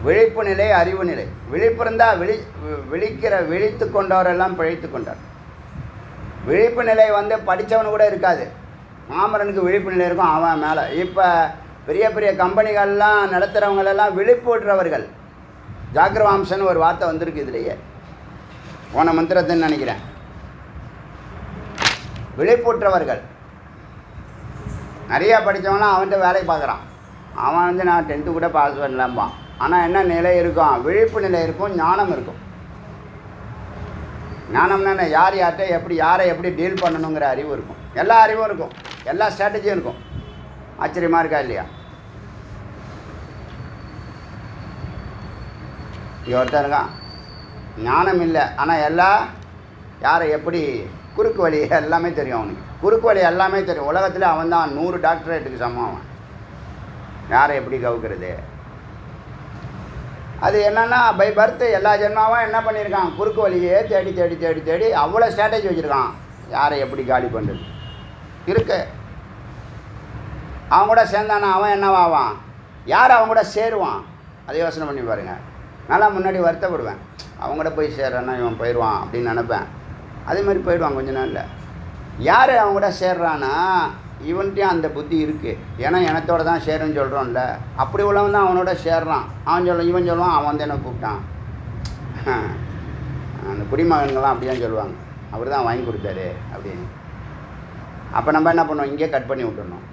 விழிப்பு நிலை, அறிவு நிலை. விழிப்பு இருந்தால் விழித்து கொண்டவரெல்லாம் பிழைத்து கொண்டார். விழிப்பு நிலை படித்தவனு கூட இருக்காது. மாமரனுக்கு விழிப்பு நிலை இருக்கும், அவன் மேலே. இப்போ பெரிய பெரிய கம்பெனிகள்லாம் நடத்துகிறவங்களெல்லாம் விழிப்புற்றவர்கள். ஜாக்கிரவாம்சன்னு ஒரு வார்த்தை வந்திருக்கு இதுலேயே, போன மந்திரத்தைன்னு நினைக்கிறேன். விழிப்புற்றவர்கள். நிறையா படித்தவனா அவன்கிட்ட வேலை பார்க்குறான். அவன் நான் 10th கூட பாஸ் பண்ணலாம்பான். ஆனால் என்ன நிலை இருக்கும்? விழிப்பு நிலை இருக்கும், ஞானம் இருக்கும். ஞானம்னா யார்கிட்ட எப்படி யாரை எப்படி டீல் பண்ணணுங்கிற அறிவு இருக்கும். எல்லா அறிவும் இருக்கும், எல்லா ஸ்ட்ராட்டஜியும் இருக்கும். ஆச்சரியமாக இருக்கா இல்லையா? ஒருத்தர் இருக்கான், ஞானம் இல்லை, ஆனால் யாரை எப்படி குறுக்கு வழி எல்லாமே தெரியும் அவனுக்கு. குறுக்கு வழி எல்லாமே தெரியும். உலகத்தில் அவன் தான் 100 டாக்டரேட்டுக்கு சமம். அவன் யாரை எப்படி கவுக்கிறது? அது என்னென்னா பை பர்த் எல்லா ஜென்மாவும் என்ன பண்ணியிருக்கான்? குறுக்கு வழியே தேடி தேடி தேடி தேடி அவ்வளோ ஸ்ட்ராட்டஜி வச்சுருக்கான். யாரை எப்படி காலி பண்ணுறது இருக்கு. அவன் கூட சேர்ந்தானா அவன் என்னவாவான்? யார் அவங்க கூட சேருவான்? அதை யோசனை பண்ணி பாருங்கள். நல்லா முன்னாடி வருத்தப்படுவேன், அவங்க கூட போய் சேர்றான்னா இவன் போயிடுவான் அப்படின்னு நினப்பேன். அதே மாதிரி போயிடுவான் கொஞ்ச நாளில். யார் அவங்க கூட சேர்றான்னா இவன்கிட்டையும் அந்த புத்தி இருக்குது. ஏன்னா எனத்தோடு தான் சேருன்னு சொல்கிறோம்ல, அப்படி உள்ளவன் தான் அவனோட சேர்றான். இவன் சொல்லுவான், அவன் என்ன கூப்பிட்டான். அந்த குடிமகன்கள்லாம் அப்படி தான் சொல்லுவாங்க, அவர் தான் வாங்கி கொடுத்தாரு அப்படின்னு. அப்போ நம்ம என்ன பண்ணுவோம்? இங்கே கட் பண்ணி விட்டுருணும்.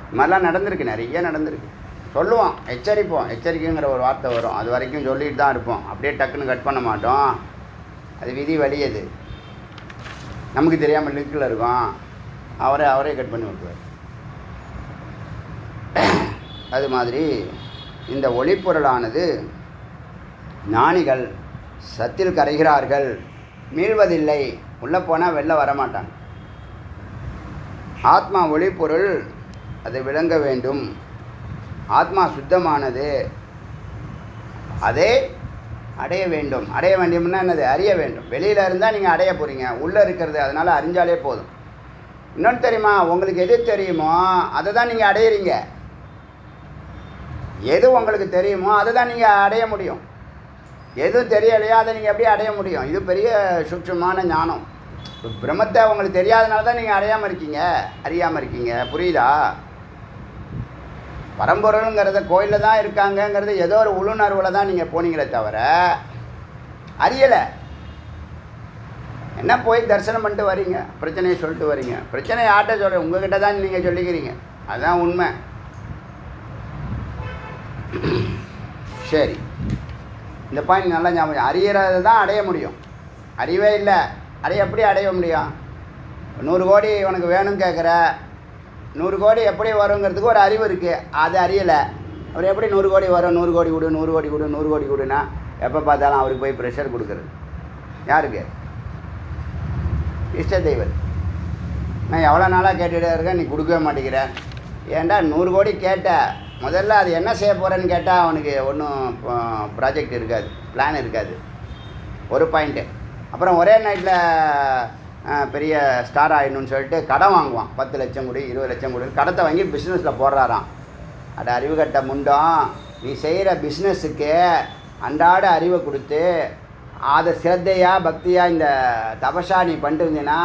இது மாதிரிலாம் நடந்திருக்கு, நிறைய நடந்திருக்கு. சொல்லுவோம், எச்சரிப்போம். எச்சரிக்கைங்கிற ஒரு வார்த்தை வரும், அது வரைக்கும் சொல்லிட்டு தான் இருப்போம். அப்படியே டக்குன்னு கட் பண்ண மாட்டோம். அது விதி வழியது. நமக்கு தெரியாமல் லிங்கில் இருக்கும். அவரே கட் பண்ணி விட்டுருவார். அது மாதிரி இந்த ஒளிப்பொருளானது ஞானிகள் சத்தில் கரைகிறார்கள், மீள்வதில்லை. உள்ளே போனால் வெளில வரமாட்டாங்க. ஆத்மா ஒளிப்பொருள், அதை விளங்க வேண்டும். ஆத்மா சுத்தமானது, அதே அடைய வேண்டும். அடைய வேண்டும்னா என்னது? அறிய வேண்டும். வெளியில் இருந்தால் நீங்கள் அடைய போகிறீங்க, உள்ளே இருக்கிறது. அதனால் அறிஞ்சாலே போதும். இன்னொன்று தெரியுமா? உங்களுக்கு எது தெரியுமோ அதை தான் நீங்கள் அடையிறீங்க. எது உங்களுக்கு தெரியுமோ அதை தான் நீங்கள் அடைய முடியும். எது தெரியலையோ அதை நீங்கள் எப்படி அடைய முடியும்? இது பெரிய சூட்சமான ஞானம். பிரம்மத்தை உங்களுக்கு தெரியாதனால தான் நீங்கள் அடையாமல் இருக்கீங்க, அறியாமல் இருக்கீங்க. புரியுதா? பரம்பொருளுங்கிறத கோயிலில் தான் இருக்காங்கங்கிறது ஏதோ ஒரு உள்ளுணர்வில் தான் நீங்கள் போனீங்களே தவிர அறியலை. என்ன போய் தரிசனம் பண்ணிட்டு வரீங்க, பிரச்சனையை சொல்லிட்டு வரீங்க. பிரச்சனை யார்கிட்ட சொல்கிறேன்? உங்கள்கிட்ட தான் நீங்கள் சொல்லிக்கிறீங்க. அதுதான் உண்மை. சரி, இந்த பாயிண்ட் நல்லா ஞாபகம். அறியறது தான் அடைய முடியும். அறிவே இல்லை, எப்படி அடைய முடியும்? 100 கோடி உனக்கு வேணும்னு கேட்குற, 100 கோடி எப்படி வருங்கிறதுக்கு ஒரு அறிவு இருக்குது, அது அறியலை. அவர் எப்படி 100 கோடி வரும்? 100 கோடி கொடு, 100 கோடி கொடு, 100 கோடி கொடுன்னா எப்போ பார்த்தாலும் அவருக்கு போய் ப்ரெஷர் கொடுக்குறது யாருக்கு? இஷ்ட தெய்வம். நான் எவ்வளோ நாளாக கேட்டுகிட்டே இருக்கேன், நீ கொடுக்கவே மாட்டேங்கிற. ஏன்டா 100 கோடி கேட்ட, முதல்ல அது என்ன செய்ய போகிறேன்னு கேட்டால் அவனுக்கு ஒன்றும் ப்ராஜெக்ட் இருக்காது, பிளான் இருக்காது. ஒரு பாயிண்ட்டு. அப்புறம் ஒரே நைட்டில் பெரிய ஸ்டார் ஆகிடணும்னு சொல்லிட்டு கடன் வாங்குவான். 10 லட்சம் கொடு, 20 லட்சம் கொடு. கடத்தை வாங்கி பிஸ்னஸில் போடுறாராம். அது அறிவு கட்ட முண்டம். நீ செய்கிற பிஸ்னஸுக்கு அன்றாட அறிவை கொடுத்து அதை சிரத்தையாக பக்தியாக இந்த தபசா நீ பண்ணிட்டு இருந்தீன்னா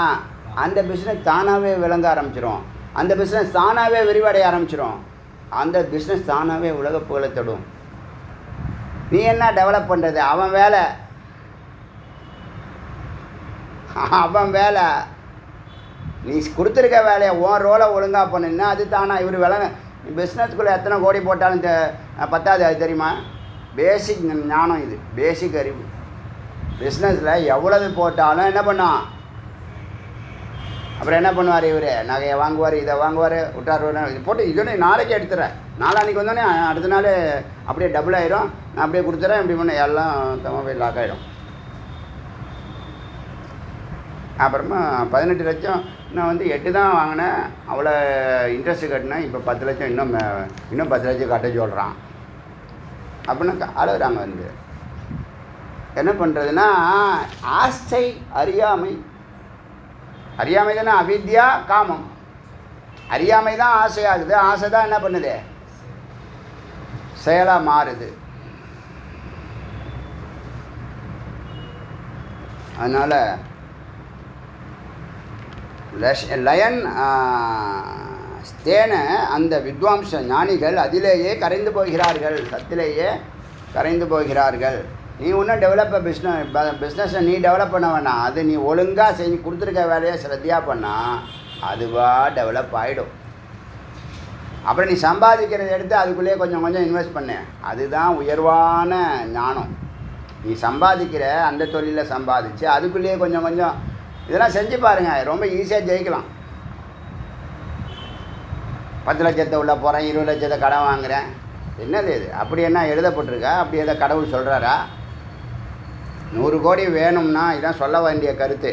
அந்த பிஸ்னஸ் தானாகவே விளங்க ஆரம்பிச்சிடும். அந்த பிஸ்னஸ் தானாகவே விரிவடைய ஆரம்பிச்சிடும். அந்த பிஸ்னஸ் தானாகவே உலக புகழை தொடும். நீ என்ன டெவலப் பண்ணுறது? அவன் வேலை. நீ கொடுத்துருக்க வேலையை உன் ரோலை ஒழுங்காக பண்ணினா அது தானா இவர் விளங்க. பிஸ்னஸ்குள்ளே எத்தனை கோடி போட்டாலும் பத்தாது. அது தெரியுமா? பேசிக் ஞானம் இது, பேசிக் அறிவு. பிஸ்னஸில் எவ்வளவு போட்டாலும் என்ன பண்ணான்? அப்புறம் என்ன பண்ணுவார் இவர்? நகையை வாங்குவார், இதை வாங்குவார், விட்டார். இது போட்டு இதுன்னு நாளைக்கு எடுத்துறேன், நாளான்னைக்கு வந்தோடனே அடுத்த நாள் அப்படியே டபுள் ஆகிடும். நான் அப்படியே கொடுத்துறேன், இப்படி பண்ண எல்லாம் போய் லாக் ஆகிடும். அப்புறமா 18 லட்சம் நான் 8 தான் வாங்கினேன், அவ்வளோ இன்ட்ரெஸ்ட்டு கட்டினேன். இப்போ 10 லட்சம் இன்னும் 10 லட்சம் கட்ட சொல்கிறான். அப்படின்னு அழுகுறாங்க. வந்து என்ன பண்ணுறதுன்னா ஆசை, அறியாமை. அறியாமை தானே அவித்யா, காமம். அறியாமை தான் ஆசையாகுது, ஆசை தான் என்ன பண்ணுது, செயலாக மாறுது. அதனால் லயன் தேன அந்த வித்வாம்ச ஞானிகள் அதிலேயே கரைந்து போகிறார்கள், சத்திலேயே கரைந்து போகிறார்கள். நீ ஒன்றும் டெவலப்ப பிஸ்னஸை நீ டெவலப் பண்ண வேணாம். அது நீ ஒழுங்காக செஞ்சு கொடுத்துருக்க வேலையை ஸ்ரத்தையாக பண்ணால் அதுவாக டெவலப் ஆகிடும். அப்புறம் நீ சம்பாதிக்கிறத எடுத்து அதுக்குள்ளேயே கொஞ்சம் கொஞ்சம் இன்வெஸ்ட் பண்ணு. அதுதான் உயர்வான ஞானம். நீ சம்பாதிக்கிற அந்த தொழிலில் சம்பாதிச்சு அதுக்குள்ளேயே கொஞ்சம் கொஞ்சம் இதெல்லாம் செஞ்சு பாருங்கள், ரொம்ப ஈஸியாக ஜெயிக்கலாம். 10 லட்சத்தை உள்ள போகிறேன், 20 லட்சத்தை கடன் வாங்குகிறேன், என்னது இது? அப்படி என்ன எழுதப்பட்டிருக்கா? அப்படி எதை கடவுள் சொல்கிறாரா? 100 கோடி வேணும்னா, இதான் சொல்ல வேண்டிய கருத்து.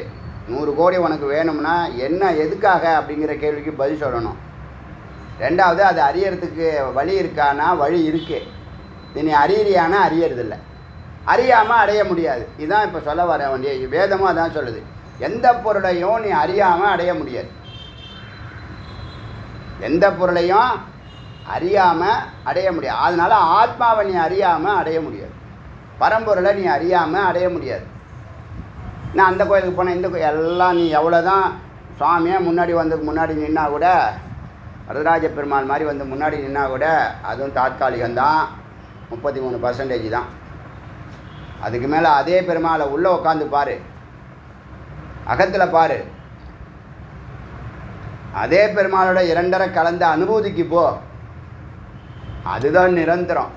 100 கோடி உனக்கு வேணும்னா என்ன, எதுக்காக அப்படிங்கிற கேள்விக்கு பதில் சொல்லணும். ரெண்டாவது, அது அறியறதுக்கு வழி இருக்கானா? வழி இருக்குது. இது நீ அறியறியானா? அறியறதில்லை. அறியாமல் அடைய முடியாது. இதுதான் இப்போ சொல்ல வர வேண்டிய வேதமும் அதான் சொல்லுது. எந்த பொருளையும் நீ அறியாமல் அடைய முடியாது. எந்த பொருளையும் அறியாமல் அடைய முடியாது. அதனால் ஆத்மாவை நீ அறியாமல் அடைய முடியாது. பரம்பொருளை நீ அறியாமல் அடைய முடியாது. நான் அந்த கோயிலுக்கு போனேன், இந்த எல்லாம் நீ எவ்வளோ தான் சுவாமியாக முன்னாடி நின்னா கூட, வரதராஜ பெருமாள் மாதிரி வந்து முன்னாடி நின்னா கூட அதுவும் தாத்காலிகம்தான். 33% தான். அதுக்கு மேலே அதே பெருமாளை உள்ளே உட்காந்து பாரு, அகத்தில் பாரு, அதே பெருமாளோட 2.5 கலந்த அனுபூதிக்கு போ. அதுதான் நிரந்தரம்.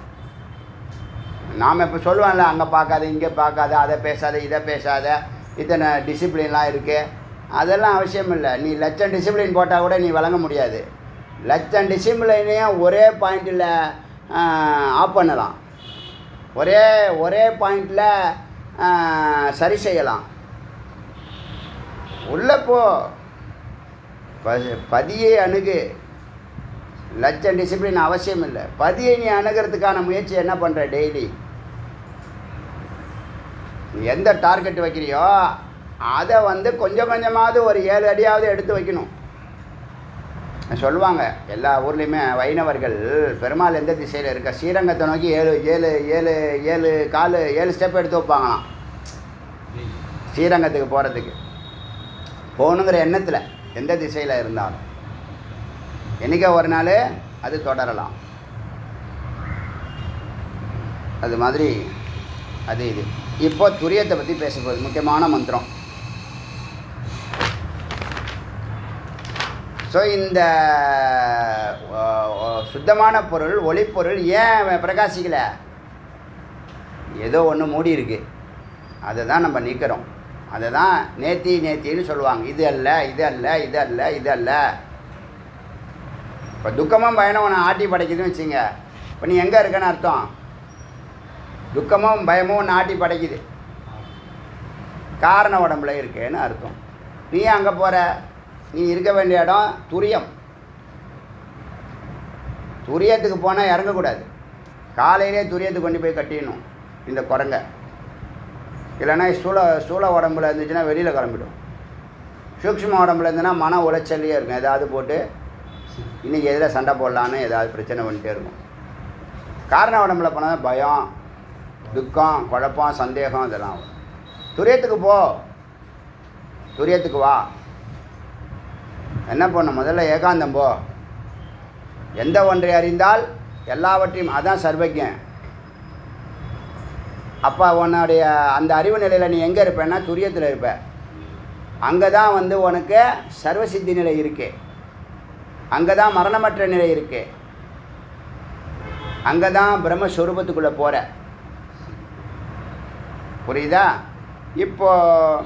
நாம் இப்போ சொல்லுவோம்ல, அங்கே பார்க்காத, இங்கே பார்க்காத, அதை பேசாத, இதை பேசாத, இத்தனை டிசிப்ளின்லாம் இருக்குது. அதெல்லாம் அவசியம் இல்லை. நீ லட்சம் டிசிப்ளின் போட்டால் கூட நீ வழங்க முடியாது. லட்சம் டிசிப்ளினையும் ஒரே பாயிண்டில் ஆஃப் பண்ணலாம், ஒரே பாயிண்டில் சரி செய்யலாம். உள்ளே போ, பதியை அணுகு. லட்சம் டிசிப்ளின் அவசியம் இல்லை. பதியை நீ அணுகிறதுக்கான முயற்சி என்ன பண்ணுற? டெய்லி நீ எந்த டார்கெட் வைக்கிறியோ அதை வந்து கொஞ்சம் கொஞ்சமாவது ஒரு 7 அடியாவது எடுத்து வைக்கணும். சொல்லுவாங்க எல்லா ஊர்லேயுமே, வைணவர்கள் பெருமாள் எந்த திசையில் இருக்க, ஸ்ரீரங்கத்தை நோக்கி 7 ஸ்டெப் எடுத்து வைப்பாங்களாம். ஸ்ரீரங்கத்துக்கு போகிறதுக்கு போகணுங்கிற எண்ணத்தில் எந்த திசையில் இருந்தாலும் என்றைக்கோ ஒரு நாள் அது தொடரலாம். அது மாதிரி அது இது. இப்போ துரியத்தை பற்றி பேசப்போகுது. முக்கியமான மந்திரம். ஸோ இந்த சுத்தமான பொருள், ஒளிப்பொருள் ஏன் பிரகாசிக்கலை? ஏதோ ஒன்று மூடி இருக்குது, அதை தான் நம்ம நீக்கிறோம். அதை தான் நேத்தின்னு சொல்லுவாங்க. இது அல்ல, இது அல்ல, இது அல்ல, இது அல்ல. இப்போ துக்கமும் பயனும் உன்னை ஆட்டி படைக்குதுன்னு வச்சுங்க. இப்போ நீ எங்கே இருக்கன்னு அர்த்தம்? துக்கமும் பயமும் உன்னை ஆட்டி படைக்குது, காரண உடம்புல இருக்கேன்னு அர்த்தம். நீ அங்கே போகிற, நீ இருக்க வேண்டிய இடம் துரியம். துரியத்துக்கு போனால் இறங்கக்கூடாது. காலையிலே துரியத்துக்கு கொண்டு போய் கட்டிடணும் இந்த குரங்கை. இல்லைன்னா சூழ உடம்புல இருந்துச்சுன்னா வெளியில் கிளம்பிடும். சூக்ஷ்ம உடம்புல இருந்துன்னா மன உளைச்சல்லையே இருக்கும். ஏதாவது போட்டு இன்றைக்கி எதில் சண்டை போடலான்னு ஏதாவது பிரச்சனை பண்ணிட்டே இருக்கும். காரண உடம்புல போனால் பயம், துக்கம், குழப்பம், சந்தேகம் இதெல்லாம் வரும். துரியத்துக்கு போ, துரியத்துக்கு வா. என்ன பண்ண? முதல்ல ஏகாந்தம் போ. எந்த ஒன்றை அறிந்தால் எல்லாவற்றையும், அதான் சர்வஜன். அப்போ உன்னுடைய அந்த அறிவு நிலையில் நீ எங்கே இருப்பேன்னா துரியத்தில் இருப்ப. அங்கே தான் வந்து உனக்கு சர்வசித்தி நிலை இருக்குது. அங்கே தான் மரணமற்ற நிலை இருக்குது. அங்கே தான் பிரம்மஸ்வரூபத்துக்குள்ளே போகிற. புரியுதா? இப்போது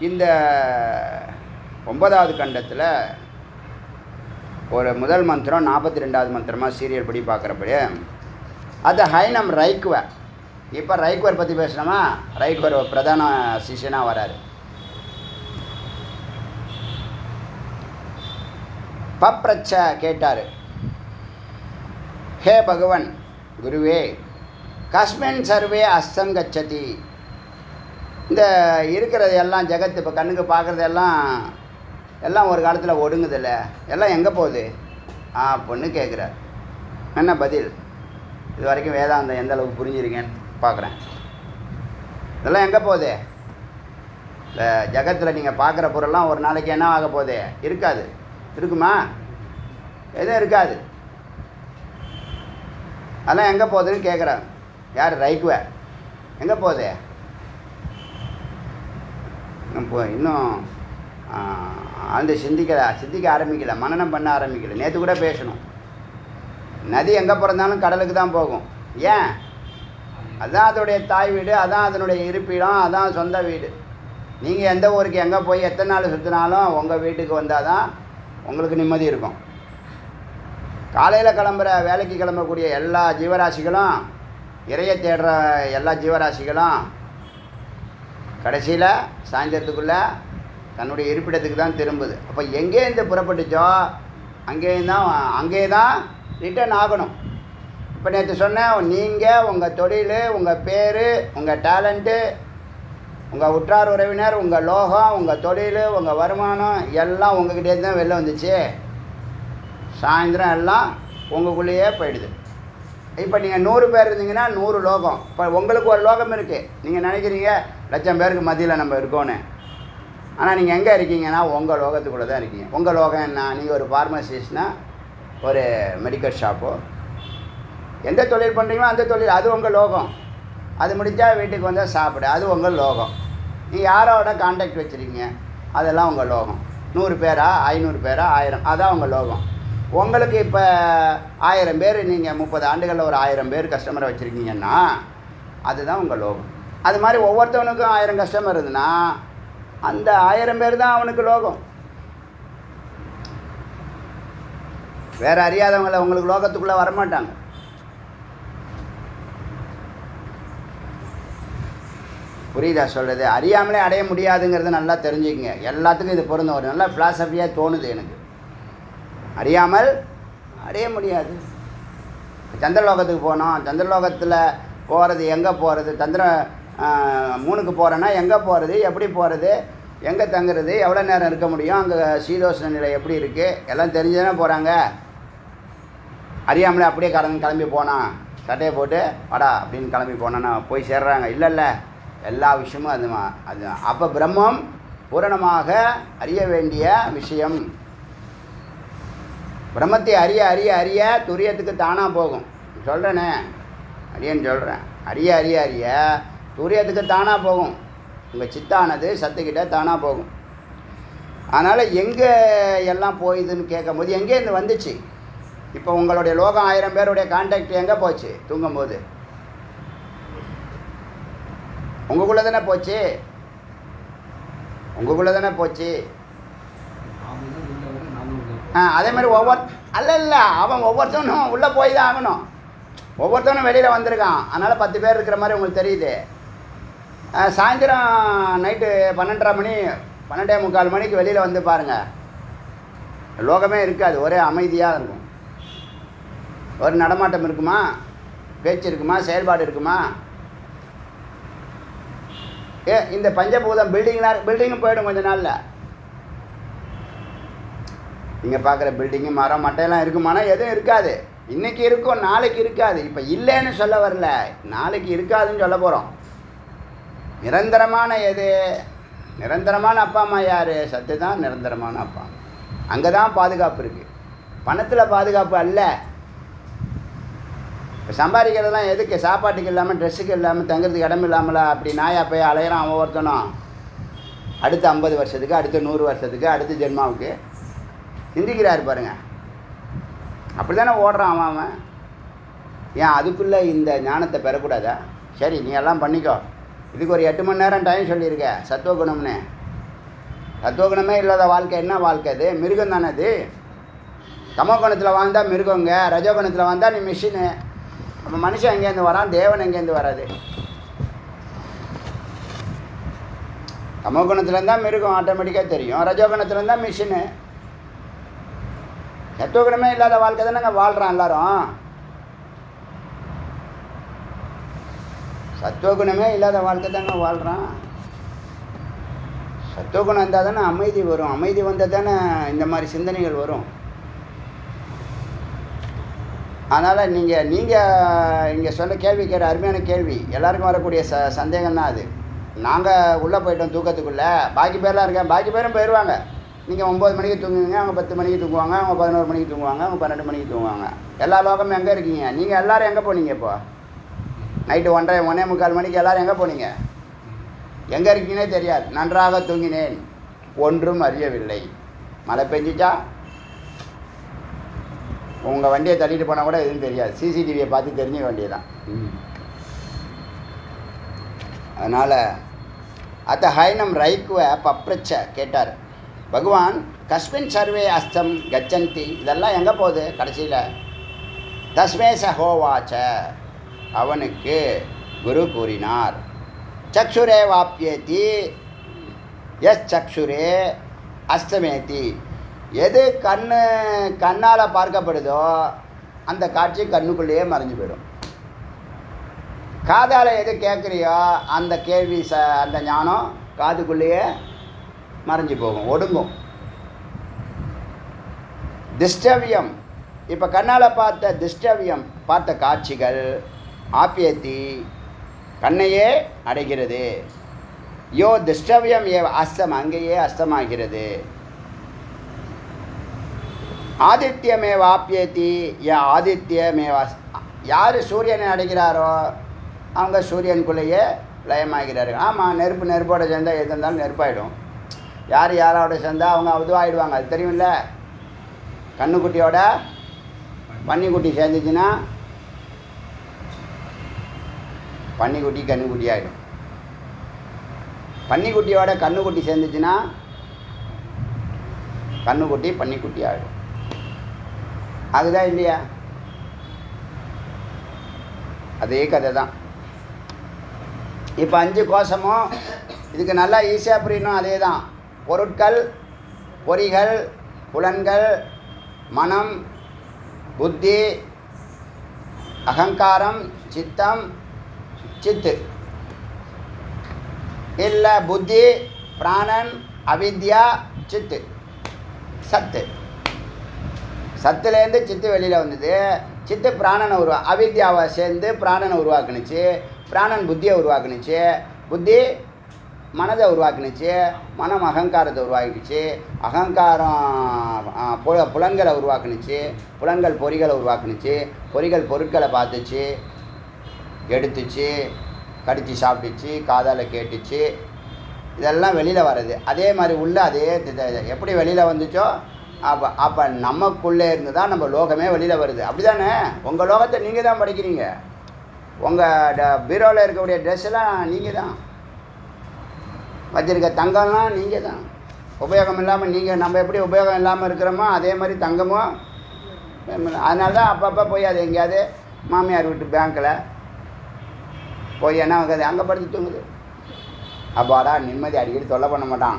இந்த 9வது கண்டத்தில் ஒரு முதல் மந்திரம் 42வது மந்திரமாக சீரியல் படி பார்க்குறப்படி அது ஹைனம் ரைக்குவர். இப்போ ரைக்குவர் பற்றி பேசுகிறோமா? ரைக்குவர் பிரதான சிஷ்யனாக வராரு. பப்ரச்ச கேட்டார், ஹே பகவன் குருவே, கஸ்மின் சர்வே அஸ்தம் கச்சதி. இந்த இருக்கிறது எல்லாம் ஜெகத்து இப்போ கண்ணுக்கு பார்க்குறது எல்லாம் ஒரு காலத்தில் ஒடுங்குதில்ல, எல்லாம் எங்கே போகுது பொண்ணு கேட்குறார். என்ன பதில்? இது வரைக்கும் வேதாந்தம் எந்த அளவுக்கு புரிஞ்சிருக்கேன்னு பார்க்குறேன். இதெல்லாம் எங்கே போகுது? இந்த ஜகத்தில் நீங்கள் பார்க்குற பொருள்லாம் ஒரு நாளைக்கு என்ன ஆக போகுது? இருக்காது. இருக்குமா? எதுவும் இருக்காது. அதெல்லாம் எங்கே போகுதுன்னு கேட்குறாங்க. யார்? ரைக்குவ. எங்கே போகுது? இன்னும் அந்த சிந்திக்க ஆரம்பிக்கல, மனனம் பண்ண ஆரம்பிக்கல. நேற்று கூட பேசணும். நதி எங்கே பிறந்தாலும் கடலுக்கு தான் போகும். ஏன்? அதுதான் அதனுடைய தாய் வீடு, அதான் அதனுடைய இருப்பிடம், அதான் சொந்த வீடு. நீங்கள் எந்த ஊருக்கு எங்கே போய் எத்தனை நாள் சுற்றினாலும் உங்கள் வீட்டுக்கு வந்தால் தான் உங்களுக்கு நிம்மதி இருக்கும். காலையில் வேலைக்கு கிளம்பக்கூடிய எல்லா ஜீவராசிகளும், இறையை தேடுற எல்லா ஜீவராசிகளும் கடைசியில் சாயந்தரத்துக்குள்ளே தன்னுடைய இருப்பிடத்துக்கு தான் திரும்புது. அப்போ எங்கேருந்து புறப்பட்டுச்சோ அங்கே தான் ரிட்டர்ன் ஆகணும். இப்போ நேற்று சொன்னேன், நீங்கள் உங்கள் தொழில், உங்கள் பேர், உங்கள் டேலண்ட்டு, உங்கள் உற்றார் உறவினர், உங்கள் லோகம், உங்கள் தொழில், உங்கள் வருமானம் எல்லாம் உங்கள்கிட்டே தான் வெளில வந்துச்சு. சாயந்தரம் எல்லாம் உங்களுக்குள்ளேயே போயிடுது. இப்போ நீங்கள் 100 பேர் இருந்தீங்கன்னா 100 லோகம். இப்போ உங்களுக்கு ஒரு லோகம் இருக்குது. நீங்கள் நினைக்கிறீங்க 1,00,000 பேருக்கு மத்தியில் நம்ம இருக்கோன்னு. ஆனால் நீங்கள் எங்கே இருக்கீங்கன்னா உங்கள் லோகத்துக்குள்ளே தான் இருக்கீங்க. உங்கள் லோகம் என்ன? நீங்கள் ஒரு ஃபார்மசிஸ்ட்னால் ஒரு மெடிக்கல் ஷாப்போ, எந்த தொழில் பண்ணுறீங்களோ அந்த தொழில், அது உங்கள் லோகம். அது முடித்தா வீட்டுக்கு வந்தால் சாப்பிடு, அது உங்கள் லோகம். நீங்கள் யாரோட கான்டாக்ட் வச்சுருக்கீங்க, அதெல்லாம் உங்கள் லோகம். 100 பேரா 500 பேரா 1000, அதான் உங்கள் லோகம். உங்களுக்கு இப்போ 1000 பேர், நீங்கள் 30 ஆண்டுகளில் ஒரு 1000 பேர் கஸ்டமரை வச்சுருக்கீங்கன்னா அதுதான் உங்கள் லோகம். அது மாதிரி ஒவ்வொருத்தவனுக்கும் 1000 கஸ்டமர் இருந்துன்னா அந்த 1000 பேர் தான் அவனுக்கு லோகம். வேறு அறியாதவங்களை உங்களுக்கு லோகத்துக்குள்ளே வரமாட்டாங்க. புரியுதா சொல்கிறது? அறியாமலே அடைய முடியாதுங்கிறத நல்லா தெரிஞ்சுக்கங்க. எல்லாத்துக்கும் இது பொருந்தும். ஒரு நல்ல ஃபிலாசபியாக தோணுது எனக்கு. அறியாமல் அடைய முடியாது. சந்திரலோகத்துக்கு போனோம். சந்திரலோகத்தில் போகிறது எங்கே போகிறது? மூணுக்கு போகிறேன்னா எங்கே போகிறது, எப்படி போகிறது, எங்கே தங்குறது, எவ்வளோ நேரம் இருக்க முடியும், அங்கே சீதோஷ்ண நிலை எப்படி இருக்குது, எல்லாம் தெரிஞ்சுதானே போகிறாங்க. அறியாமலே அப்படியே கிளம்பி போனான், சட்டையை போட்டு வாடா அப்படின்னு கிளம்பி போனான்னா போய் சேர்றாங்க. இல்லை, எல்லா விஷயமும் அது அப்போ பிரம்மம் பூரணமாக அறிய வேண்டிய விஷயம். பிரம்மத்தை அறிய அறிய அறிய துரியத்துக்கு தானாக போகும். சொல்கிறேனே, அறியன்னு சொல்கிறேன். அறிய அறிய அறிய துரியத்துக்கு தானாக போகும். உங்கள் சித்தானது சத்துக்கிட்ட தானாக போகும். அதனால் எங்கே எல்லாம் போயிதுன்னு கேட்கும்போது எங்கேருந்து வந்துச்சு? இப்போ உங்களுடைய லோகம் 1000 பேருடைய கான்டாக்ட் எங்கே போச்சு? தூங்கும்போது உங்களுக்குள்ளே தானே போச்சு. உங்களுக்குள்ளே தானே போச்சு. அதே மாதிரி அவன் ஒவ்வொருத்தவனும் உள்ளே போய் தான் ஆகணும். ஒவ்வொருத்தவனும் வெளியில் வந்திருக்கான். அதனால் 10 பேர் இருக்கிற மாதிரி உங்களுக்கு தெரியுது. சாயந்தரம் நைட்டு 12:30 மணி 12:45 மணிக்கு வெளியில் வந்து பாருங்கள், லோகமே இருக்காது. ஒரே அமைதியாக இருக்கும். ஒரு நடமாட்டம் இருக்குமா? பேச்சு இருக்குமா? செயல்பாடு இருக்குமா? இந்த பஞ்சபூதம் பில்டிங்கும் போயிடும் கொஞ்ச நாளில். நீங்கள் பார்க்குற பில்டிங்கு மரம் மட்டையெல்லாம் இருக்குமானா எதுவும் இருக்காது. இன்றைக்கி இருக்கும், நாளைக்கு இருக்காது. இப்போ இல்லைன்னு சொல்ல வரல, நாளைக்கு இருக்காதுன்னு சொல்ல போகிறோம். நிரந்தரமான எது? நிரந்தரமான அப்பா அம்மா யார்? சத்து தான் நிரந்தரமான அப்பா. அங்கே தான் பாதுகாப்பு இருக்குது. பணத்தில் பாதுகாப்பு அல்ல. இப்போ சம்பாதிக்கிறதெல்லாம் எதுக்கு? சாப்பாட்டுக்கு இல்லாமல், ட்ரெஸ்ஸுக்கு இல்லாமல், தங்குறதுக்கு இடம் இல்லாமலா? அப்படி நாயா போய் அலையிறான் ஒவ்வொருத்தனும். அடுத்த 50 வருஷத்துக்கு, அடுத்த 100 வருஷத்துக்கு, அடுத்த ஜென்மாவுக்கு சிந்திக்கிறாரு பாருங்கள். அப்படி தானே ஓடுறான் அவன். ஏன் அதுக்குள்ளே இந்த ஞானத்தை பெறக்கூடாதா? சரி, நீ எல்லாம் பண்ணிக்கோ. இதுக்கு ஒரு 8 மணி நேரம் டைம் சொல்லியிருக்க. சத்துவகுணம்னு. சத்துவகுணமே இல்லாத வாழ்க்கை என்ன வாழ்க்கை? அது மிருகம் தானே. அது தமோகுணத்தில் வாழ்ந்தால் மிருகங்க, ரஜோகுணத்தில் வாழ்ந்தால் நீ மிஷினு. அப்போ மனுஷன் எங்கேருந்து வரான்? தேவன் எங்கேருந்து வராது? தமோகுணத்தில் இருந்தால் மிருகம் ஆட்டோமேட்டிக்காக தெரியும். ரஜோகுணத்தில் இருந்தால் மிஷினு. சத்துவகுணமே இல்லாத வாழ்க்கை தானேங்க வாழ்கிறான் எல்லாரும். சத்துவகுணமே இல்லாத வாழ்க்கை தாங்க வாழ்கிறான். சத்துவகுணம் இருந்தால் தானே அமைதி வரும். அமைதி வந்தால் தானே இந்த மாதிரி சிந்தனைகள் வரும். அதனால் நீங்கள் இங்கே சொன்ன கேள்வி கேட்ட அருமையான கேள்வி. எல்லாருக்கும் வரக்கூடிய சந்தேகம் தான் அது. நாங்கள் உள்ளே போயிட்டோம் தூக்கத்துக்குள்ளே, பாக்கி பேர்லாம் இருக்கேன், பாக்கி பேரும் போயிடுவாங்க. நீங்கள் 9 மணிக்கு தூங்குவீங்க, அவங்க 10 மணிக்கு தூங்குவாங்க, அவங்க 11 மணிக்கு தூங்குவாங்க, அவங்க 12 மணிக்கு தூங்குவாங்க. எல்லா லோகமும் எங்கே இருக்கீங்க? நீங்கள் எல்லோரும் எங்கே போனீங்க? இப்போ நைட்டு 1:45 மணிக்கு எல்லோரும் எங்கே போனீங்க? எங்கே இருக்கீங்கன்னே தெரியாது. நன்றாக தூங்கினேன், ஒன்றும் அறியவில்லை. மழை பெஞ்சிச்சா உங்கள் வண்டியை தள்ளிட்டு போனால் கூட எதுவும் தெரியாது. சிசிடிவியை பார்த்து தெரிஞ்சுக்க வேண்டியதுதான். அதனால் அத்த ஹைனம் ரைக்குவ பப்ரச்ச கேட்டார் பகவான், கஸ்மின் சர்வே அஸ்தம் கச்சந்தி, இதெல்லாம் எங்கே போகுது கடைசியில்? தஸ்மே சஹோவாச்ச, அவனுக்கு குரு கூறினார், சக்ஷுரே வாப்பியேதி எஸ் சக்ஷுரே அஸ்தமேதி, எது கண்ணால் பார்க்கப்படுதோ அந்த காட்சி கண்ணுக்குள்ளேயே மறைஞ்சு போயிடும். காதால் எது கேட்குறியோ அந்த கேள்வி அந்த ஞானம் காதுக்குள்ளேயே மறைஞ்சு போகும், ஒடுங்கும். திஷ்டவியம், இப்போ கண்ணால் பார்த்த திஷ்டவியம், பார்த்த காட்சிகள் ஆப்பியத்தி கண்ணையே அடைகிறது. யோ திஷ்டவியம் ஏ அஸ்தம், அங்கேயே அஸ்தமாகிறது. ஆதித்யமேவ ஆப்பியத்தி ய ஆதித்யமேவ, யார் சூரியனை அடைகிறாரோ அவங்க சூரியனுக்குள்ளேயே லயமாகிறார்கள். ஆமாம், நெருப்போட சேர்ந்தால் எது இருந்தாலும் நெருப்பாயிடும். யாரோட சேர்ந்தால் அவங்க இதுவாகிடுவாங்க, அது தெரியும்ல. கண்ணுக்குட்டியோட பன்னிக்குட்டி சேர்ந்துச்சுன்னா பன்னிக்குட்டி கண்ணுக்குட்டி ஆகிடும். பன்னிக்குட்டியோட கண்ணுக்குட்டி சேர்ந்துச்சுன்னா கண்ணுக்குட்டி பன்னிக்குட்டி ஆகிடும். அதுதான் இல்லையா? அதே கதை தான். இப்போ 5 கோஷமும் இதுக்கு நல்லா ஈஸியாக புரியணும். அதே தான். பொருட்கள், பொறிகள், புலன்கள், மனம், புத்தி, அகங்காரம், சித்தம், சித்து. இல்லை புத்தி, பிராணன், அவித்யா, சித்து, சத்து. சத்துலேருந்து சித்து வெளியில் வந்தது. சித்து பிராணனை அவித்யாவை சேர்ந்து பிராணனை உருவாக்குனுச்சு. பிராணன் புத்தியை உருவாக்குனுச்சு. புத்தி மனதை உருவாக்குனுச்சு. மனம் அகங்காரத்தை உருவாக்கிடுச்சு. அகங்காரம் புலன்களை உருவாக்குனுச்சு. புலன்கள் பொறிகளை உருவாக்குனுச்சு. பொறிகள் பொருட்களை பார்த்துச்சு, எடுத்துச்சு, கடித்து சாப்பிட்டுச்சு, காதால் கேட்டுச்சு. இதெல்லாம் வெளியில் வர்றது. அதே மாதிரி உள்ள அதே எப்படி வெளியில் வந்துச்சோ அப்போ நமக்குள்ளே இருந்து தான் நம்ம லோகமே வெளியில் வருது. அப்படி தானே? உங்கள் லோகத்தை நீங்கள் தான் படிக்கிறீங்க. உங்கள் பீரோவில் இருக்கக்கூடிய ட்ரெஸ்ஸெல்லாம் நீங்கள் தான் வச்சுருக்க. தங்கம்லாம் நீங்கள் தான். உபயோகம் இல்லாமல் நீங்கள் நம்ம எப்படி உபயோகம் இல்லாமல் இருக்கிறோமோ அதே மாதிரி தங்கமும். அதனால தான் அப்பப்போ போய் அது எங்கேயாவது மாமியார் வீட்டு பேங்க்கில் போய் என்ன வைக்காது, அங்கே படுத்து தூங்குது. அப்பாடா நிம்மதி, அடிக்கடி தொல்லை பண்ண மாட்டான்.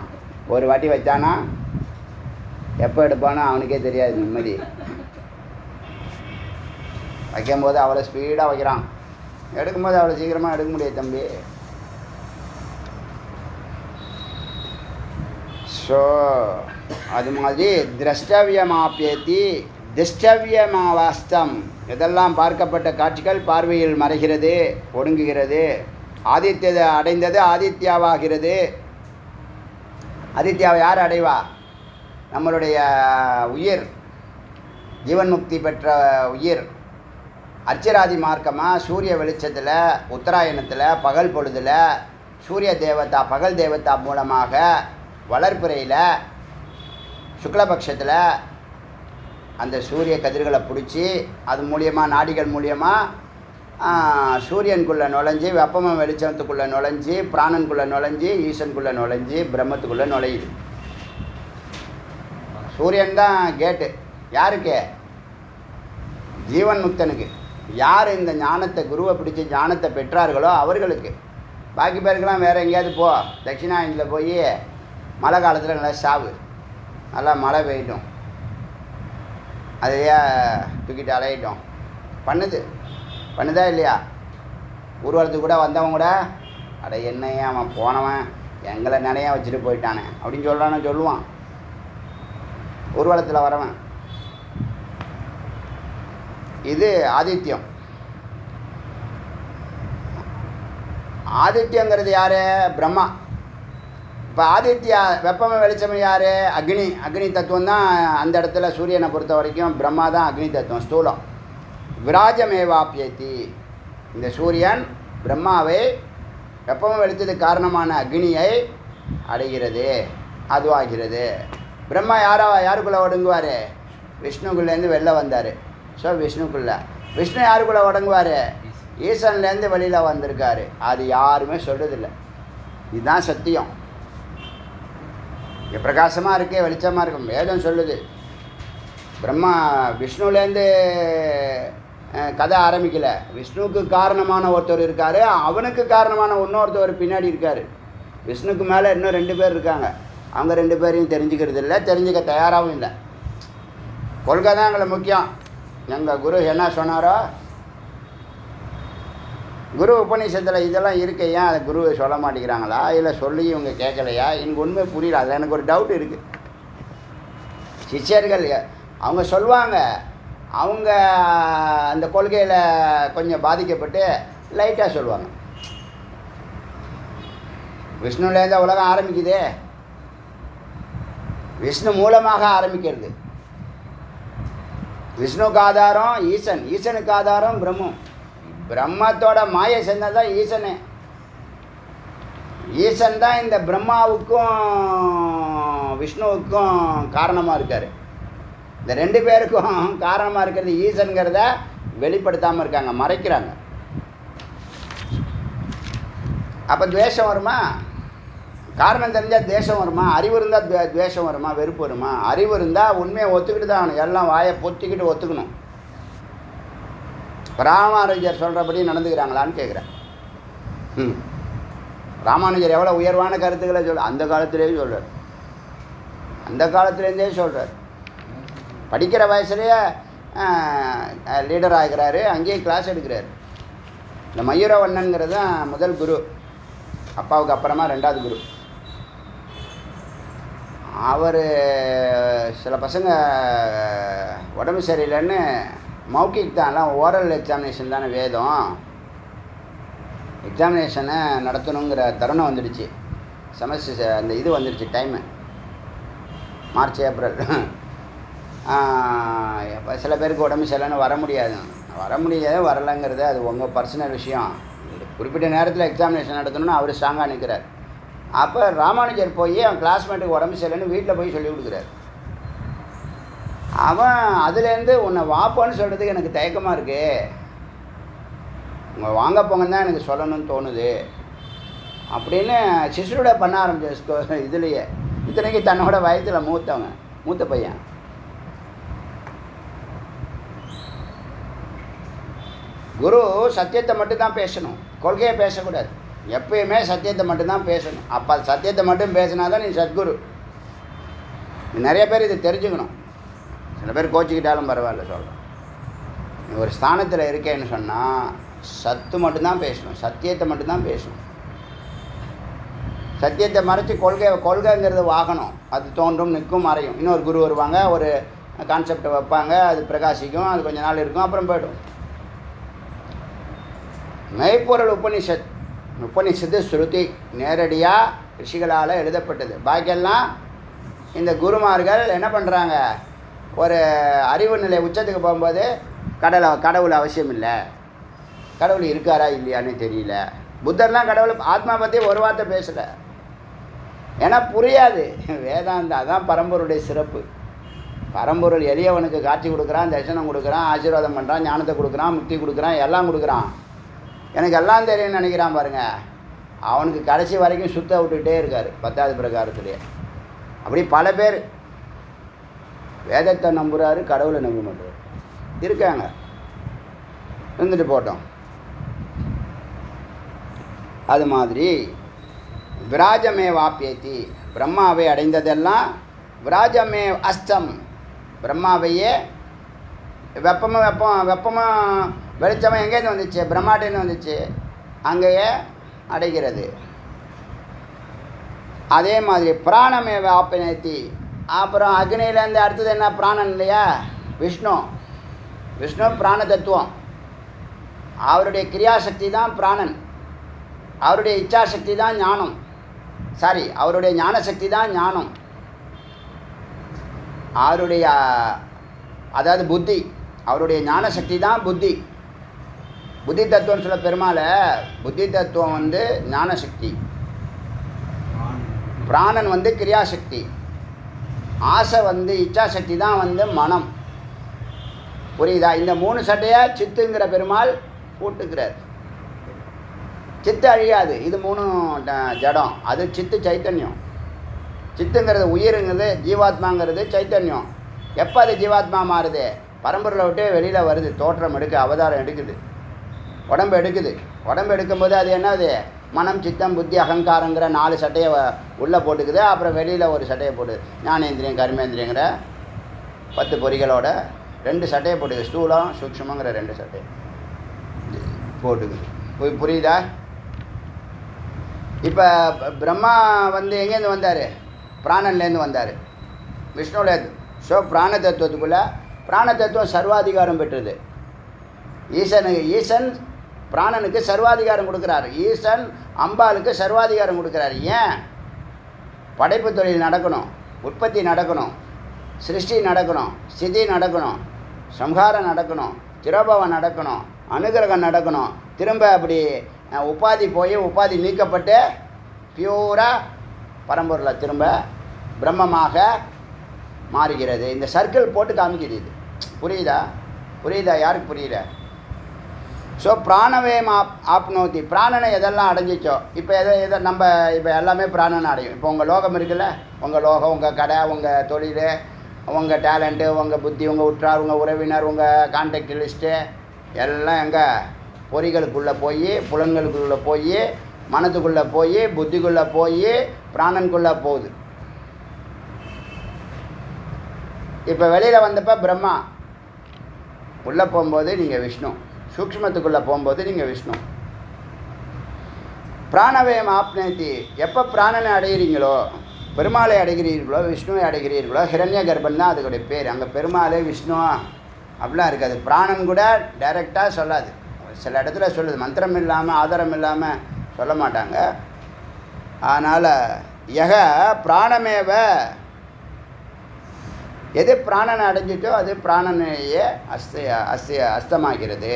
ஒரு வாட்டி வச்சானா எப்போ எடுப்பானோ அவனுக்கே தெரியாது நிம்மதி. வைக்கும்போது அவ்வளோ ஸ்பீடாக வைக்கிறான், எடுக்கும்போது அவ்வளோ சீக்கிரமாக எடுக்க முடியாது தம்பி. ஸோ அது மாதிரி திரஷ்டவியமாப்பியத்தி திஷ்டவியமாவாஸ்தம், இதெல்லாம் பார்க்கப்பட்ட காட்சிகள் பார்வையில் மறைகிறது, ஒடுங்குகிறது. ஆதித்யதை அடைந்தது ஆதித்யாவாகிறது. ஆதித்யாவை யார் அடைவா? நம்மளுடைய உயிர், ஜீவன் முக்தி பெற்ற உயிர். அர்ச்சராதி மார்க்கமாக சூரிய வெளிச்சத்தில் உத்தராயணத்தில் பகல் பொழுதில் சூரிய தேவதா பகல் தேவதா மூலமாக வளர்ப்பிறையில் சுக்லபக்ஷத்தில் அந்த சூரிய கதிர்களை பிடிச்சி அது மூலியமாக நாடிகள் மூலியமாக சூரியனுக்குள்ளே நுழைஞ்சி வெப்பம வெளிச்சத்துக்குள்ளே நுழைஞ்சி பிராணனுக்குள்ளே நுழைஞ்சி ஈசனுக்குள்ளே நுழைஞ்சி பிரம்மத்துக்குள்ளே நுழையுது. சூரியன் தான் கேட்டு. யாருக்கு? ஜீவன் முக்தனுக்கு. யார் இந்த ஞானத்தை குருவை பிடிச்சி ஞானத்தை பெற்றார்களோ அவர்களுக்கு. பாக்கி பேருக்கெல்லாம் வேறு எங்கேயாவது போ, தட்சிணாயனில் போய் மழை காலத்தில் நல்லா சாவு, நல்லா மழை பெய்யட்டும், அதையே தூக்கிட்டு அலையிட்டோம். பண்ணுதா இல்லையா? ஊர்வலத்துக்கு கூட வந்தவன் கூட அட என்னையே அவன் போனவன் எங்களை நிறையா வச்சுட்டு போயிட்டானே அப்படின்னு சொல்லுவான் ஊர்வலத்தில் வரவன். இது ஆதித்யம். ஆதித்யங்கிறது யார்? பிரம்மா. இப்போ ஆதித்யா வெப்பம வெளிச்சம் யார்? அக்னி. அக்னி தத்துவம் தான் அந்த இடத்துல சூரியனை பொறுத்த வரைக்கும் பிரம்மா தான் அக்னி தத்துவம் ஸ்தூலம். விராஜமேவாப்பியத்தி, இந்த சூரியன் பிரம்மாவை வெப்பம வெளிச்சத்துக்கு காரணமான அக்னியை அடைகிறது, அதுவாகிறது. பிரம்மா யாருக்குள்ளே ஒடுங்குவார்? விஷ்ணுக்குள்ளேருந்து வெளில வந்தார். ஸோ விஷ்ணுக்குள்ளே. விஷ்ணு யாருக்குள்ளே ஒடுங்குவார்? ஈசன்லேருந்து வெளியில் வந்திருக்காரு. அது யாருமே சொல்கிறதில்ல. இதுதான் சத்தியம். இங்கே பிரகாசமாக இருக்கே, வெளிச்சமாக இருக்கும். வேதம் சொல்லுது. பிரம்மா விஷ்ணுலேருந்து கதை ஆரம்பிக்கலை. விஷ்ணுவுக்கு காரணமான ஒருத்தர் இருக்கார், அவனுக்கு காரணமான இன்னொருத்தவர் பின்னாடி இருக்கார். விஷ்ணுக்கு மேலே இன்னும் 2 பேர் இருக்காங்க. அவங்க 2 பேரையும் தெரிஞ்சுக்கிறது இல்லை, தெரிஞ்சுக்க தயாராகவும் இல்லை. கொள்கை தான் எங்களை முக்கியம். எங்கள் குரு என்ன சொன்னாரோ, குரு உபநிஷத்தில் இதெல்லாம் இருக்கு, ஏன் அதை குரு சொல்ல மாட்டேங்கிறாங்களா, இல்லை சொல்லி இவங்க கேட்கலையா? எனக்கு உண்மை புரியல. அதில் எனக்கு ஒரு டவுட் இருக்குது. சிஷ்யர்கள் அவங்க சொல்லுவாங்க, அவங்க அந்த கொள்கையில் கொஞ்சம் பாதிக்கப்பட்டு லைட்டாக சொல்லுவாங்க. விஷ்ணுலேருந்து உலகம் ஆரம்பிக்குது, விஷ்ணு மூலமாக ஆரம்பிக்கிறது. விஷ்ணுக்கு ஆதாரம் ஈசன், ஈசனுக்கு ஆதாரம் பிரம்மம். பிரம்மத்தோட மாயை சேர்ந்தது தான் ஈசனே. ஈசன் தான் இந்த பிரம்மாவுக்கும் விஷ்ணுவுக்கும் காரணமாக இருக்கார். இந்த 2 பேருக்கும் காரணமாக இருக்கிறது ஈசன்கிறத வெளிப்படுத்தாமல் இருக்காங்க, மறைக்கிறாங்க. அப்போ துவேஷம் வருமா? காரணம் தெரிஞ்சால் தேசம் வருமா? அறிவு இருந்தால் துவேஷம் வருமா? வெறுப்பு வருமா? அறிவு இருந்தால் உண்மையை ஒத்துக்கிட்டு தான் ஆகணும். எல்லாம் வாயை பொத்திக்கிட்டு ஒத்துக்கணும். ராமானுஜர் சொல்கிறபடி நடந்துக்கிறாங்களான்னு கேட்குறேன். ராமானுஜர் எவ்வளோ உயர்வான கருத்துக்களை அந்த காலத்திலேயே சொல்கிறார். அந்த காலத்துலேருந்தே சொல்கிறார். படிக்கிற வயசுலேயே லீடர் ஆகிறாரு, அங்கேயே கிளாஸ் எடுக்கிறார். இந்த மயூரவண்ணன்கிறது தான் முதல் குரு, அப்பாவுக்கு அப்புறமா 2வது குரு. அவர் சில பசங்க உடம்பு சரியில்லைன்னு மௌக்கிக் தான்லாம், ஓரல் எக்ஸாமினேஷன் தானே வேதம், எக்ஸாமினேஷனை நடத்தணுங்கிற தருணம் வந்துடுச்சு. செமஸ்டர் அந்த இது வந்துடுச்சு, டைமு மார்ச் ஏப்ரல். இப்போ சில பேருக்கு உடம்பு சரியில்லைன்னு வர முடியாது. வரலைங்கிறது அது உங்கள் பர்சனல் விஷயம். குறிப்பிட்ட நேரத்தில் எக்ஸாமினேஷன் நடத்தணும்னு அவர் ஸ்ட்ராங்காக நிற்கிறார். அப்போ ராமானுஜர் போய் அவன் கிளாஸ்மேட்டுக்கு உடம்பு சரியில்லைன்னு வீட்டில் போய் சொல்லி கொடுக்குறாரு. அவன் அதுலேருந்து உன்னை வாப்பான்னு சொல்கிறதுக்கு எனக்கு தயக்கமாக இருக்குது, உங்கள் வாங்க போங்கன்னு தான் எனக்கு சொல்லணும்னு தோணுது அப்படின்னு சிசுரோட பண்ண ஆரம்பிச்ச. இதுலேயே இத்தனைக்கு தன்னோட வயதில் மூத்த பையன். குரு சத்தியத்தை மட்டும்தான் பேசணும், கொள்கையை பேசக்கூடாது. எப்பயுமே சத்தியத்தை மட்டும்தான் பேசணும். அப்போ சத்தியத்தை மட்டும் பேசினா தான் நீ சத்குரு. நிறைய பேர் இதை தெரிஞ்சுக்கணும். சில பேர் கோச்சிக்கிட்டாலும் பரவாயில்ல சொல்கிறேன். நீ ஒரு ஸ்தானத்தில் இருக்கேன்னு சொன்னால் சத்து மட்டும்தான் பேசணும், சத்தியத்தை மட்டும்தான் பேசணும். சத்தியத்தை மறைச்சி கொள்கைங்கிறது வாகனம், அது தோன்றும் நிற்கும் மறையும். இன்னொரு குரு வருவாங்க, ஒரு கான்செப்டை வைப்பாங்க, அது பிரகாசிக்கும், அது கொஞ்ச நாள் இருக்கும், அப்புறம் போய்டும். மெய்ப்பொருள் உபனிஷத்து ஸ்ருதி நேரடியாக ரிஷிகளால் எழுதப்பட்டது. பாக்கியெல்லாம் இந்த குருமார்கள் என்ன பண்ணுறாங்க, ஒரு அறிவு நிலை உச்சத்துக்கு போகும்போது கடவுள் அவசியம் இல்லை, கடவுள் இருக்காரா இல்லையான்னு தெரியல. புத்தர்லாம் கடவுள் ஆத்மா பற்றி ஒரு வார்த்தை பேசலை, ஏன்னா புரியாது. வேதாந்தம் அதான் பரம்பொருளுடைய சிறப்பு. பரம்பொருள் எளியவனுக்கு காட்சி கொடுக்குறான், தரிசனம் கொடுக்குறான், ஆசீர்வாதம் பண்ணுறான், ஞானத்தை கொடுக்குறான், முக்தி கொடுக்குறான், எல்லாம் கொடுக்குறான். எனக்கு எல்லாம் தெரியும்னு நினைக்கிறான் பாருங்கள், அவனுக்கு கடைசி வரைக்கும் சுத்த விட்டுக்கிட்டே இருக்கார் 10வது பிரகாரத்துலேயே. அப்படி பல பேர் வேதத்தை நம்புகிறாரு, கடவுளை நம்ப மாட்டார் இருக்காங்க. இருந்துட்டு போட்டோம். அது மாதிரி விராஜமே வாப்பியத்தி, பிரம்மாவை அடைந்ததெல்லாம் விராஜமே அஸ்தம், பிரம்மாவையே வெப்பமாக வெளிச்சமாக எங்கேருந்து வந்துச்சு, பிரம்மாட்டேருந்து வந்துச்சு. அங்கேயே அடைகிறது. அதே மாதிரி பிராணமேவ ஆப்னோதி. அப்புறம் அக்னியிலேருந்து அடுத்தது என்ன? பிராணன் இல்லையா? விஷ்ணு. விஷ்ணு பிராண தத்துவம். அவருடைய கிரியாசக்தி தான் பிராணன். அவருடைய இச்சாசக்தி தான் ஞானம். அவருடைய ஞானசக்தி தான் ஞானம். அவருடைய அதாவது புத்தி, அவருடைய ஞானசக்தி தான் புத்தி. புத்தி தத்துவம்னு சொல்ல பெருமாளை, புத்தி தத்துவம் வந்து ஞானசக்தி, பிராணன் வந்து கிரியாசக்தி, ஆசை வந்து இச்சாசக்தி தான் வந்து மனம். புரியுதா? இந்த 3 சட்டையை சித்துங்கிற பெருமாள் கூட்டுக்கிறார். சித்து அழியாது, இது 3 ஜடம். அது சித்து சைத்தன்யம். சித்துங்கிறது உயிருங்கிறது, ஜீவாத்மாங்கிறது சைத்தன்யம். எப்போ அது ஜீவாத்மா மாறுது? பரம்பொருளை விட்டு வெளியில் வருது, தோற்றம் எடுக்கு, அவதாரம் எடுக்குது, உடம்பு எடுக்குது. உடம்பு எடுக்கும்போது அது என்னது? மனம், சித்தம், புத்தி, அகங்காரங்கிற 4 சட்டையை உள்ளே போட்டுக்குது. அப்புறம் வெளியில் ஒரு சட்டையை போட்டுது, ஞானேந்திரியம் கர்மேந்திரியங்கிற 10 பொறிகளோட 2 சட்டையை போட்டுக்குது. ஸ்தூலம் சூக்ஷ்மங்கிற 2 சட்டையை போட்டுக்குது. புரியுதா? இப்போ பிரம்மா வந்து எங்கேருந்து வந்தார்? பிராணன்லேருந்து வந்தார், விஷ்ணுலேருந்து. ஸோ பிராண தத்துவத்துக்குள்ளே, பிராண தத்துவம் சர்வாதிகாரம் பெற்றது. ஈசன் பிராணனுக்கு சர்வாதிகாரம் கொடுக்குறாரு. ஈசன் அம்பாளுக்கு சர்வாதிகாரம் கொடுக்குறாரு. ஏன்? படைப்பு தொழில் நடக்கணும், உற்பத்தி நடக்கணும், சிருஷ்டி நடக்கணும், ஸ்திதி நடக்கணும், சம்ஹாரம் நடக்கணும், திரோபவம் நடக்கணும், அனுகிரகம் நடக்கணும். திரும்ப அப்படி உபாதி போய் உபாதி நீக்கப்பட்டு பியூராக பரம்பொருளை திரும்ப பிரம்மமாக மாறுகிறது. இந்த சர்க்கிள் போட்டு காமிக்குது இது. புரியுதா? யாருக்கு புரியல? ஸோ பிராணவே ஆப்னோதி. பிராணனை எதெல்லாம் அடைஞ்சிச்சோ, இப்போ எதை நம்ம இப்போ எல்லாமே பிராணனை அடையும். இப்போ உங்கள் லோகம் இருக்குல்ல, உங்கள் லோகம், உங்கள் கடை, உங்கள் தொழில், உங்கள் டேலண்ட்டு, உங்கள் புத்தி, உங்கள் உற்றார், உங்கள் உறவினர், உங்கள் கான்டாக்ட் லிஸ்ட்டு எல்லாம் எங்கே? பொறிகளுக்குள்ளே போய், புலன்களுக்குள்ளே போய், மனத்துக்குள்ளே போய், புத்திக்குள்ளே போய், பிராணனுக்குள்ளே போகுது. இப்போ வெளியில் வந்தப்போ பிரம்மா, உள்ளே போகும்போது நீங்கள் விஷ்ணு, சூக்ஷ்மத்துக்குள்ளே போகும்போது நீங்கள் விஷ்ணு. பிராணவேம் ஆப்னேதி. எப்போ பிராணனை அடைகிறீங்களோ, பெருமாளை அடைகிறீர்களோ, விஷ்ணுவை அடைகிறீர்களோ, ஹிரண்ய கர்ப்பன் தான் அதுக்குடைய பேர். அங்கே பெருமாள் விஷ்ணு அப்படிலாம் இருக்காது. பிராணன் கூட டைரெக்டாக சொல்லாது, சில இடத்துல சொல்லுது, மந்திரம் இல்லாமல் ஆதாரம் இல்லாமல் சொல்ல மாட்டாங்க. அதனால் யக பிராணமேவ, எது பிராணனை அடைஞ்சிட்டோ அது பிராணனையே அஸ்தமாகிறது.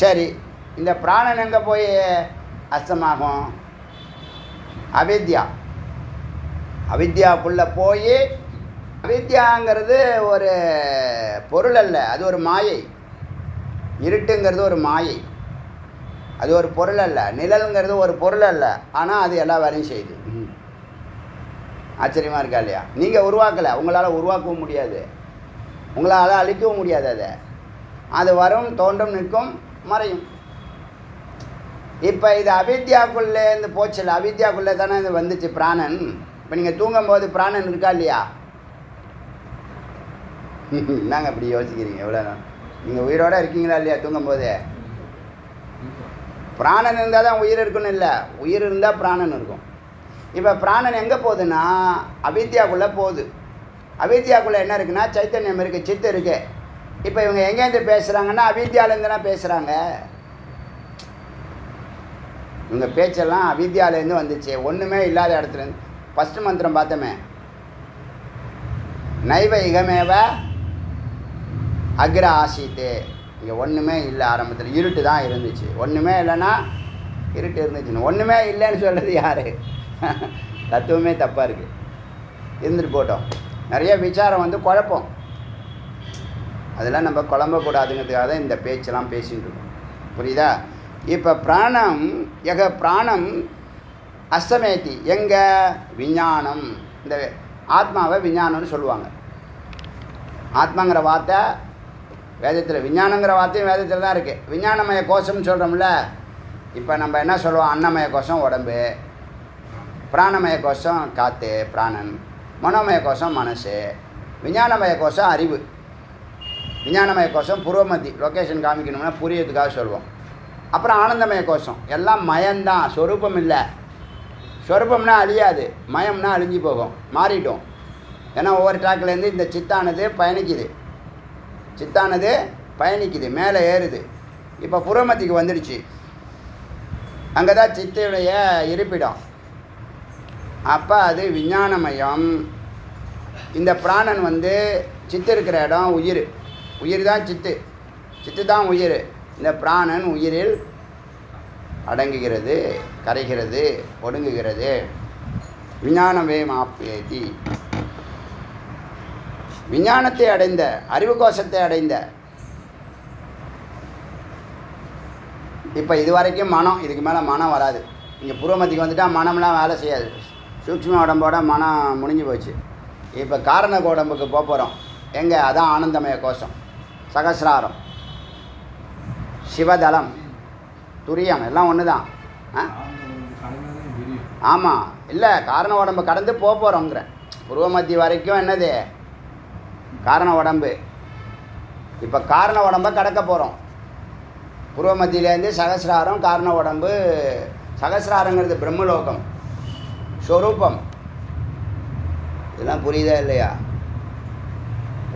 சரி, இந்த பிராணன் எங்கே போய் அஸ்தமாகும்? அவித்யாக்குள்ளே போய், அவித்யாங்கிறது ஒரு பொருள் அல்ல, அது ஒரு மாயை. இருட்டுங்கிறது ஒரு மாயை, அது ஒரு பொருள் அல்ல. நிழலுங்கிறது ஒரு பொருள் அல்ல, ஆனால் அது எல்லா வேலையும் செய்யுது. ஆச்சரியமாக இருக்கா இல்லையா? நீங்கள் உருவாக்கலை, உங்களால் உருவாக்கவும் முடியாது, உங்களால் அழிக்கவும் முடியாது. அது வரும், தோன்றும், நிற்கும், மறையும். இப்போ இது அவித்யாக்குள்ளேருந்து போச்சில்ல, அவித்யாக்குள்ளே தானே இது வந்துச்சு பிராணன். இப்போ நீங்கள் தூங்கும்போது பிராணன் இருக்கா இல்லையா? என்னங்க அப்படி யோசிக்கிறீங்க? எவ்வளோ நீங்கள் உயிரோடு இருக்கீங்களா இல்லையா? தூங்கும்போது பிராணன் இருந்தால் தான் உயிர் இருக்குன்னு இல்லை, உயிர் இருந்தால் பிராணன் இருக்கும். இப்போ பிராணன் எங்கே போகுதுன்னா அவித்யாக்குள்ளே போகுது. அவித்யாக்குள்ளே என்ன இருக்குன்னா சைத்தன்யம் இருக்குது, சித்து இருக்குது. இப்போ இவங்க எங்கேருந்து பேசுகிறாங்கன்னா அவித்யாலேருந்து தான் பேசுகிறாங்க. இவங்க பேச்செல்லாம் அவித்யாலேருந்து வந்துச்சு, ஒன்றுமே இல்லாத இடத்துலேருந்து. ஃபஸ்ட்டு மந்திரம் பார்த்தோமே, நைவ இகமேவ அக்ர ஆசித்து. இங்கே ஒன்றுமே இல்லை, ஆரம்பத்தில் இருட்டு தான் இருந்துச்சு. ஒன்றுமே இல்லைன்னா இருட்டு இருந்துச்சுன்னு, ஒன்றுமே இல்லைன்னு சொல்கிறது யார்? தத்துவமே தப்பாக இருக்குது. இருந்துட்டு போட்டோம். நிறைய விசாரம் வந்து குழப்பம், அதெல்லாம் நம்ம குழம்பக்கூடாதுங்கிறதுக்காக தான் இந்த பேச்செல்லாம் பேசிகிட்டு இருக்கோம். புரியுதா? இப்போ பிராணம் அஸ்தமேத்தி எங்கே? விஞ்ஞானம். இந்த ஆத்மாவை விஞ்ஞானம்னு சொல்லுவாங்க. ஆத்மாங்கிற வார்த்தை வேதத்தில், விஞ்ஞானங்கிற வார்த்தையும் வேதத்தில் தான் இருக்குது. விஞ்ஞானமய கோஷம்னு சொல்கிறோம்ல. இப்போ நம்ம என்ன சொல்லுவோம்? அன்னமய கோஷம் உடம்பு, பிராணமய கோஷம் காற்று பிராணன், மனோமய கோஷம் மனசு, விஞ்ஞானமய கோஷம் அறிவு. விஞ்ஞானமய கோஷம் பூர்வமத்தி, லொக்கேஷன் காமிக்கணும்னா புரியறதுக்காக சொல்லுவோம். அப்புறம் ஆனந்தமய கோஷம். எல்லாம் மயம்தான், சொரூபம் இல்லை. சொரூபம்னா அழியாது, மயம்னா அழிஞ்சு போகும், மாறிட்டோம். ஏன்னா ஒவ்வொரு ட்ராக்லேருந்து இந்த சித்தானது பயணிக்குது, சித்தானது பயணிக்குது, மேலே ஏறுது. இப்போ புறமத்திக்கு வந்துடுச்சு, அங்கே தான் சித்தையுடைய இருப்பிடம். அப்போ அது விஞ்ஞானமயம். இந்த பிராணன் வந்து சித்து இருக்கிற இடம் உயிர், உயிர் தான் சித்து, சித்து தான் உயிர். இந்த பிராணன் உயிரில் அடங்குகிறது, கரைகிறது, ஒடுங்குகிறது. விஞ்ஞானமே மாப்பேதி, விஞ்ஞானத்தை அடைந்த, அறிவு கோஷத்தை அடைந்த. இப்போ இது வரைக்கும் மனம், இதுக்கு மேலே மனம் வராது. இங்கே பூர்வமத்திக்கு வந்துட்டால் மனம்லாம் வேலை செய்யாது, சூக்ஷ்ம உடம்போட மனம் முடிஞ்சு போச்சு. இப்போ காரண உடம்புக்கு போக போகிறோம். எங்கே? அதான் ஆனந்தமய கோஷம், சகசிராரம், சிவதளம், துரியம், எல்லாம் ஒன்று தான். ஆமாம், இல்லை காரண உடம்பு கடந்து போக போகிறோங்கிற. பூர்வமத்தி வரைக்கும் என்னது? காரண உடம்பு. இப்போ காரண உடம்பை கடக்க போகிறோம். பூர்வமத்தியிலேருந்து சகசிராரம், காரண உடம்பு. சகசிராரங்கிறது பிரம்மலோகம், ஸ்வரூபம். இதெல்லாம் புரியுதா இல்லையா?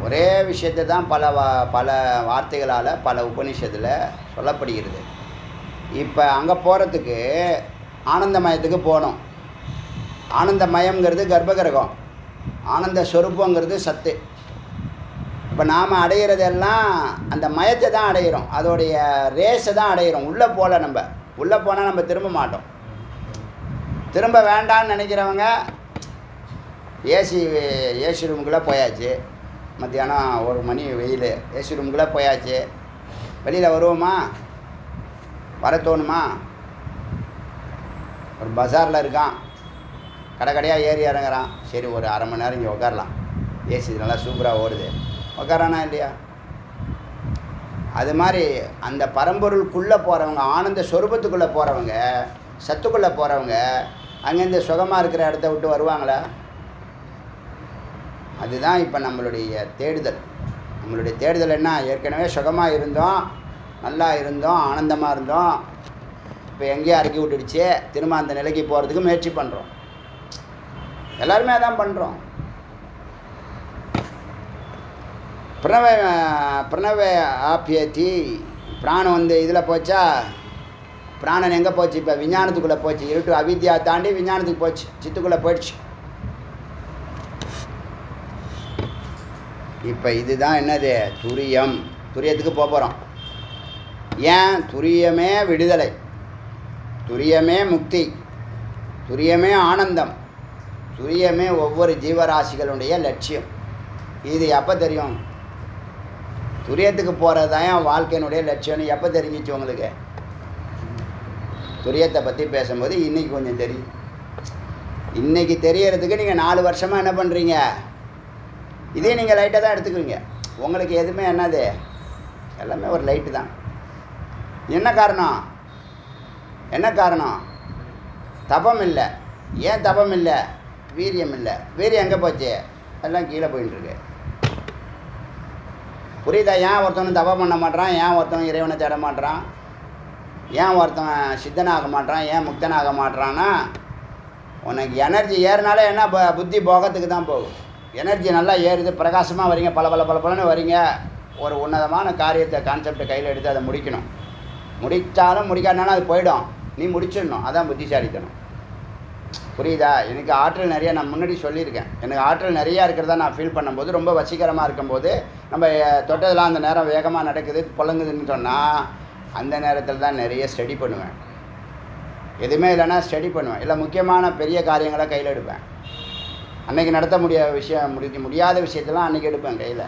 ஒரே விஷயத்தை தான் பல வார்த்தைகளால் பல உபநிஷத்தில் சொல்லப்படுகிறது. இப்போ அங்கே போகிறதுக்கு ஆனந்தமயத்துக்கு போகணும். ஆனந்தமயங்கிறது கர்ப்பகிரகம், ஆனந்த ஸ்வரூபங்கிறது சத்து. இப்போ நாம் அடையிறதெல்லாம் அந்த மயத்தை தான் அடையிறோம், அதோடைய ரேஸை தான் அடையிறோம். உள்ளே போகல, நம்ம உள்ளே போனால் நம்ம திரும்ப மாட்டோம். திரும்ப வேண்டான்னு நினைக்கிறவங்க ஏசி ரூமுக்குள்ளே போயாச்சு, மத்தியானம் 1 மணி வெயில், ஏசி ரூமுக்குள்ளே போயாச்சு, வெளியில் வருவோமா? வர தோணுமா? ஒரு பஜாரில் இருக்கான், கடையாக ஏறி இறங்குறான், சரி ஒரு அரை மணி நேரம் இங்கே உட்காரலாம், ஏசி நல்லா சூப்பராக ஓடுது, உட்காரானா இல்லையா? அது மாதிரி அந்த பரம்பொருளுக்குள்ளே போகிறவங்க, ஆனந்த ஸ்வரூபத்துக்குள்ளே போகிறவங்க, சத்துக்குள்ளே போகிறவங்க அங்கேருந்து சுகமாக இருக்கிற இடத்த விட்டு வருவாங்களா? அதுதான் இப்போ நம்மளுடைய தேடுதல். நம்மளுடைய தேடுதல் என்ன? ஏற்கனவே சுகமாக இருந்தோம், நல்லா இருந்தோம், ஆனந்தமாக இருந்தோம். இப்போ எங்கேயோ இறக்கி விட்டுடுச்சு, திரும்ப அந்த நிலைக்கு போகிறதுக்கு முயற்சி பண்ணுறோம். எல்லாருமே அதான் பண்ணுறோம். பிரணவ ஆப்பியத்தி, பிராணம் வந்து இதில் போச்சா? பிராணன் எங்கே போச்சு? இப்போ விஞ்ஞானத்துக்குள்ளே போச்சு. இருட்டு அவித்யா தாண்டி விஞ்ஞானத்துக்கு போச்சு, சித்துக்குள்ளே போயிடுச்சு. இப்போ இதுதான் என்னது? துரியம். துரியத்துக்கு போக போகிறோம். ஏன்? துரியமே விடுதலை, துரியமே முக்தி, துரியமே ஆனந்தம், துரியமே ஒவ்வொரு ஜீவராசிகளுடைய லட்சியம். இது எப்போ தெரியும்? துரியத்துக்கு போகிறது தான் என் வாழ்க்கையினுடைய லட்சியம்னு எப்போ தெரிஞ்சிச்சு உங்களுக்கு? துரியத்தை பற்றி பேசும்போது இன்றைக்கி கொஞ்சம் தெரியும். இன்றைக்கி தெரியறதுக்கு நீங்கள் 4 வருஷமாக என்ன பண்ணுறீங்க? இதே நீங்கள் லைட்டாக தான் எடுத்துக்குவீங்க. உங்களுக்கு எதுவுமே என்னது? எல்லாமே ஒரு லைட்டு தான். என்ன காரணம்? என்ன காரணம்? தபம் இல்லை. ஏன் தபம் இல்லை? வீரியம் இல்லை. வீரியம் எங்கே போச்சு? எல்லாம் கீழே போயின்ட்டுருக்கு. புரியுதா? ஏன் ஒருத்தவன் தபம் பண்ண மாட்டான்? ஏன் ஒருத்தவன் இறைவனை தேட மாட்டான்? ஏன் ஒருத்தவன் சித்தனாக மாட்டான்? ஏன் முக்தனாக மாட்டான்னா, உனக்கு எனர்ஜி ஏறினாலே என்ன, புத்தி போகத்துக்கு தான் போகும். எனர்ஜி நல்லா ஏறுது, பிரகாசமாக வரீங்க, பலன்னு வரீங்க. ஒரு உன்னதமான காரியத்தை, கான்செப்டை கையில் எடுத்து அதை முடிக்கணும். முடித்தாலும் முடிக்காதனாலும் அது போயிடும். நீ முடிச்சிடணும். அதான் புத்திசாலித்தனம். புரியுதா? எனக்கு ஆற்றல் நிறையா, நான் முன்னாடி சொல்லியிருக்கேன், எனக்கு ஆற்றல் நிறையா இருக்கிறதா நான் ஃபீல் பண்ணும்போது, ரொம்ப வசீகரமாக இருக்கும்போது, நம்ம தொட்டதெல்லாம் அந்த நேரம் வேகமாக நடக்குது, புழங்குதுன்னு சொன்னால், அந்த நேரத்தில் தான் நிறைய ஸ்டடி பண்ணுவேன். எதுவுமே இல்லைன்னா ஸ்டடி பண்ணுவேன். இல்லை முக்கியமான பெரிய காரியங்களை கையில் எடுப்பேன். அன்றைக்கி நடத்த முடியாத விஷயத்தெல்லாம் அன்றைக்கி எடுப்பேன் கையில்.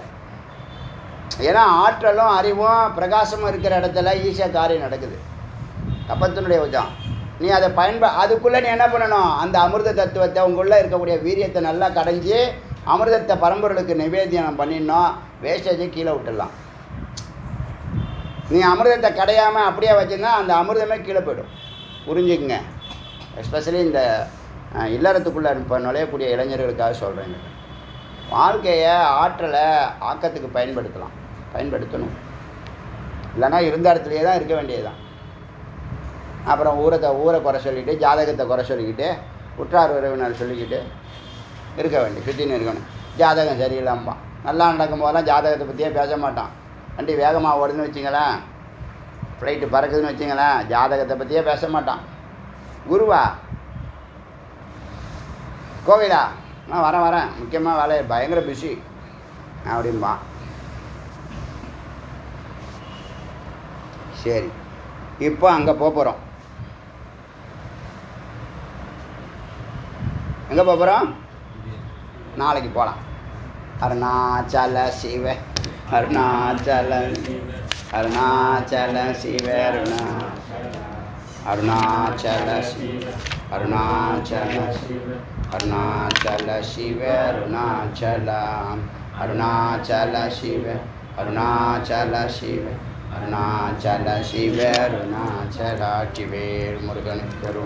ஏன்னா ஆற்றலும் அறிவும் பிரகாசமும் இருக்கிற இடத்துல ஈஸியாக காரியம் நடக்குது. தப்பத்தினுடைய உஜம். நீ அதை அதுக்குள்ளே நீ என்ன பண்ணணும்? அந்த அமிர்த தத்துவத்தை, உங்களுள்ளே இருக்கக்கூடிய வீரியத்தை நல்லா கடைஞ்சி அமிர்தத்தை பரம்பொருளுக்கு நிவேதியம் பண்ணிடணும். வேஸ்டேஜை கீழே விட்டுடலாம். நீ அமிர்தத்தை கடையாமல் அப்படியே வச்சுருந்தா அந்த அமிர்தமே கீழே போய்டும். புரிஞ்சுக்குங்க. எஸ்பெஷலி இந்த இல்லறத்துக்குள்ளே இப்போ நுழையக்கூடிய இளைஞர்களுக்காக சொல்கிறேங்க. வாழ்க்கையை, ஆற்றலை ஆக்கத்துக்கு பயன்படுத்தணும். இல்லைன்னா இருந்த இடத்துலையே தான் இருக்க வேண்டியது தான். அப்புறம் ஊரை குறை சொல்லிக்கிட்டு ஜாதகத்தை குறை சொல்லிக்கிட்டு உற்றார் உறவினர் சொல்லிக்கிட்டு இருக்க வேண்டிய சுற்றின்னு இருக்கணும். ஜாதகம் சரியில்லாம்பா. நல்லா நடக்கும் போதெல்லாம் ஜாதகத்தை பற்றியே பேச மாட்டான். வண்டி வேகமாக ஓடுதுன்னு வச்சிங்களேன், ஃப்ளைட்டு பறக்குதுன்னு வச்சிங்களேன், ஜாதகத்தை பற்றியே பேச மாட்டான். குருவா கோவிலா நான் வரேன் முக்கியமாக வேலை பயங்கர பிஸி அப்படின்பான். சரி, இப்போ அங்கே போகிறோம். எங்கே போகிறோம்? நாளைக்கு போகலாம். அருணாச்சல சிவ அருணாச்சல அருணாச்சல சிவ அருணாச்சல சிவ அருணாச்சல சிவ அருணாச்சல சிவ அருணாச்சல அருணாச்சல சிவ அருணாச்சல சிவ அருணாச்சல சிவ அருணாச்சல சிவேர் முருகனுக்கு